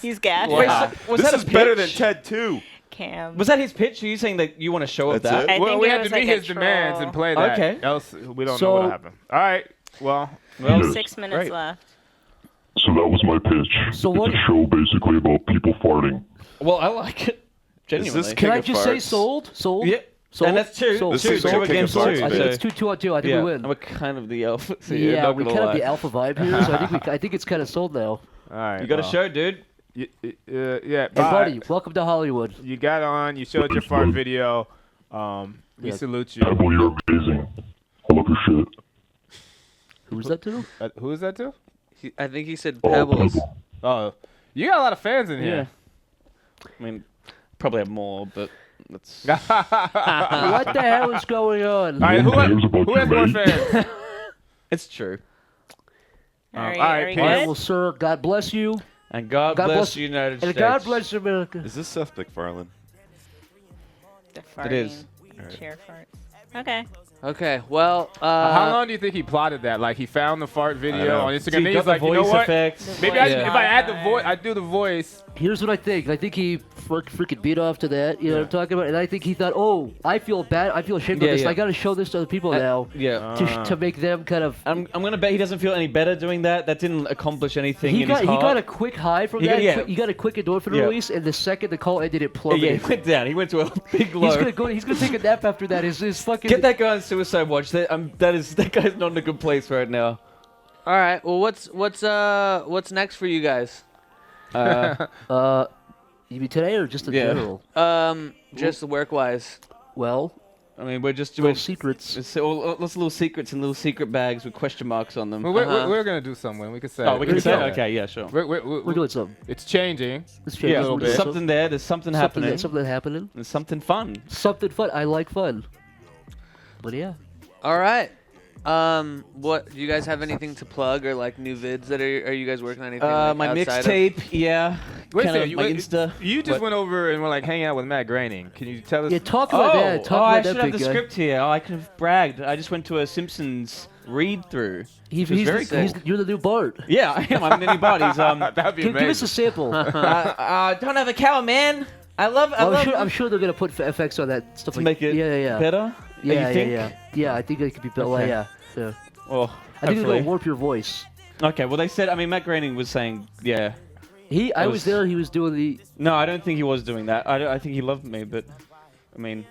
He's gassed. Wait, Wow. so, was This that is a better than pitch? Ted 2. Cam. Was that his pitch? Are you saying that you want to show up That's that? it? I Well, think we it have was to meet like a his demands troll. and play that. Okay. Else we don't know So- what'll happen. All right. Well, Well, 6 minutes great. left. So that was my pitch. So it's what- a show basically about people farting. Well, I like it. Genuinely. this Can I King of just say farts. sold? Sold? Yeah. Sold? And that's two. Sold. This two. is like Two a King against of two. farts I think bit. it's 2-2 on 2. I think Yeah, we win. I'm a kind of the alpha. So Yeah, not we gonna kind of lie. the alpha vibe here, so I think it's kind of sold now. all right. You got a well, show, dude. Yeah, Hey, bye. buddy, welcome to Hollywood. You got on. You showed your fart video. We Yeah. salute you. Pebble, you're amazing. I love your shit. Who's that to? Who is that to? I think he said Oh, Pebbles. Pebble. Oh, you got a lot of fans in Yeah. here. I mean, probably have more, but that's. What the hell is going on? All right, Who cares about who has you, more mate? fans? It's true. Are all you, right, are you Pete. All right, good? well, sir, God bless you. And God, God bless bless- the United And States. God bless America. Is this Seth MacFarlane? The farting. It is. Chair farts. Okay. Okay, well, How long do you think he plotted that? Like he found the fart video know. on So Instagram. you Then got he's the like, you know voice what? effects. Maybe voice if I add the effect. voice, I do the voice. Here's what I think. I think he freaking beat off to that. You know what I'm talking about? And I think he thought, oh, I feel bad. I feel ashamed of this. I got to show this to other people now. Yeah. To make them kind of. I'm gonna bet he doesn't feel any better doing that. That didn't accomplish anything. He in his heart. got a quick high from that. Yeah. He got a quick endorphin release, and the second the call ended, it plummeted. Yeah, he went down. He went to a big low. He's gonna take a nap after that. His fucking. Get that guy on suicide watch. That guy's not in a good place right now. All right. Well, what's next for you guys? You mean today or just in general? Just work-wise. Well, I mean, we're just doing secrets. It's lots of little secrets and little secret bags with question marks on them. Well, we're gonna do something. We can say. Oh, we can say. Okay, yeah, sure. We're doing something. It's changing. It's changing a little There's bit. something there. There's something happening. Something happening. There's something fun. Something fun. I like fun. But yeah. All right. What do you guys have anything to plug or like new vids that are you guys working on anything? Like My outside mixtape, yeah. Wait a Kinda second, my Insta. You just went over and were like hanging out with Matt Groening. Can you tell us? Yeah, talk about that. Talk I about should that have big the guy. script here. Oh, I could have bragged. I just went to a Simpsons read-through. He's very cool. You're the new Bart. Yeah, I am. I'm the new Bart. He's, That'd be Give us a sample. don't have a cow, man. I'm sure they're gonna put effects on that stuff. To like, make it yeah. better? Yeah, you think? yeah. I think it could be better. Okay. Yeah. Well, I think they're hopefully. gonna warp your voice. Okay, well, they said, I mean, Matt Groening was saying, yeah. I was there. He was doing the. No, I don't think he was doing that. I think he loved me, but, I mean.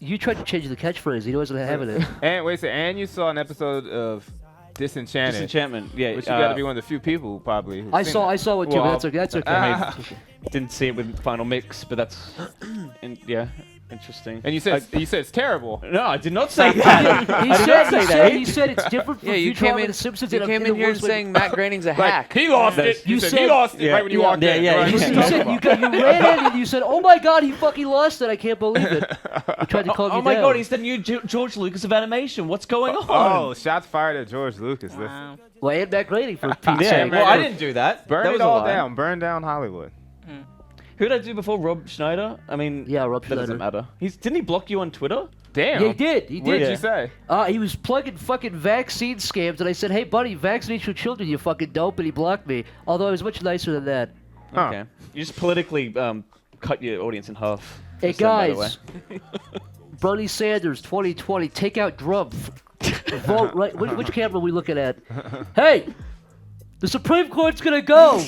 You tried to change the catchphrase. He wasn't having it. And wait a second. And you saw an episode of Disenchantment, yeah. Which you got to be one of the few people probably. I saw it too. Well, But that's okay. I mean, didn't see it with Final Mix, but that's, interesting. And you said it's terrible. No, I did not say that. He said it's different from you Futurama came and in. The Simpsons. You came in here saying Matt Groening's a hack. He lost it. You said he lost it right when you walked in. You ran in and you said, "Oh my God, he fucking lost it! I can't believe it." He tried to calm you down. Oh my God, he's the new George Lucas of animation. What's going on? Oh, shots fired at George Lucas. Wow. Well, and Matt Groening for Pete's Yeah, sake. well, I didn't do that. Burn that it was a all lie. down. Burn down Hollywood. Who did I do before? Rob Schneider? I mean, Yeah, Rob that doesn't Schneider. matter. Didn't he block you on Twitter? Damn. Yeah, he did. What did you say? He was plugging fucking vaccine scams, and I said, "Hey, buddy, vaccinate your children, you fucking dope," and he blocked me. Although I was much nicer than that. Okay. You just politically cut your audience in half. Hey Just saying, by the guys, way. Bernie Sanders, 2020, take out Trump. Vote right. Which camera are we looking at? Hey, the Supreme Court's gonna go.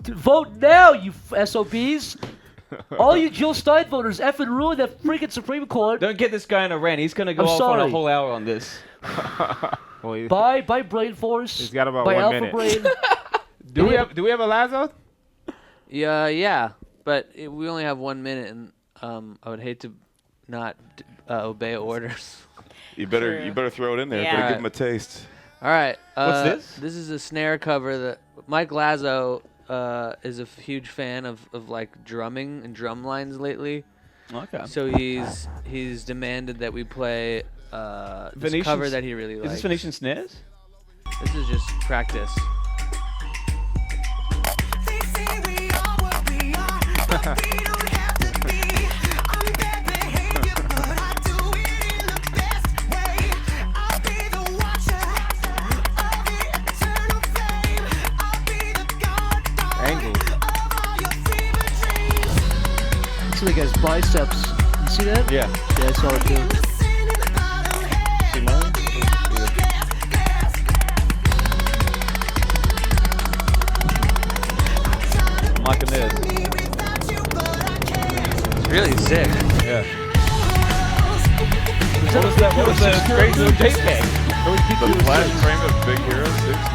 Vote now, you SOBs. All you Jill Stein voters effing ruin that freaking Supreme Court. Don't get this guy in a rant. He's going to go I'm off on a sorry. whole hour on this. By Brain Force. He's got about by 1 Alpha minute. Brain. Do we have a Lazo? Yeah, but we only have 1 minute, and I would hate to not obey orders. You better throw it in there. Yeah. Better give him a taste. All right. What's this? This is a snare cover that Mike Lazo is a huge fan of like drumming and drum lines lately. Okay. So he's demanded that we play this Venetian cover that he really likes. Is this Venetian snares? This is just practice. See the guy's biceps. You see that? Yeah. Yeah, I saw it too. Mike and Ned. It's really sick. Yeah. What was that? What was that crazy little JPEG? The flash frame of Big Hero 6.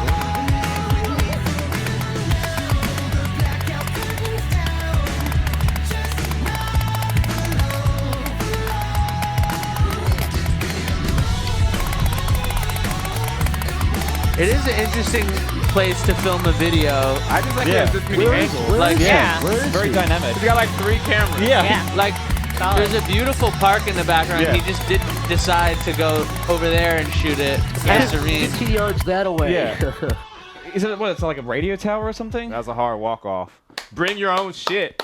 It is an interesting place to film a video. I just like there's this many angles. Like, Very dynamic. You got like 3 cameras. Yeah. Like, there's a beautiful park in the background. Yeah. He just didn't decide to go over there and shoot it. Yeah. Serene. 15 yards that away. Yeah. Is it what? It's like a radio tower or something? That was a hard walk off. Bring your own shit.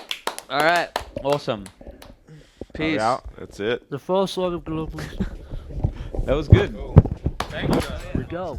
All right. Awesome. Peace. Out. That's it. The first song of Global. That was good. Thank you. Here we go.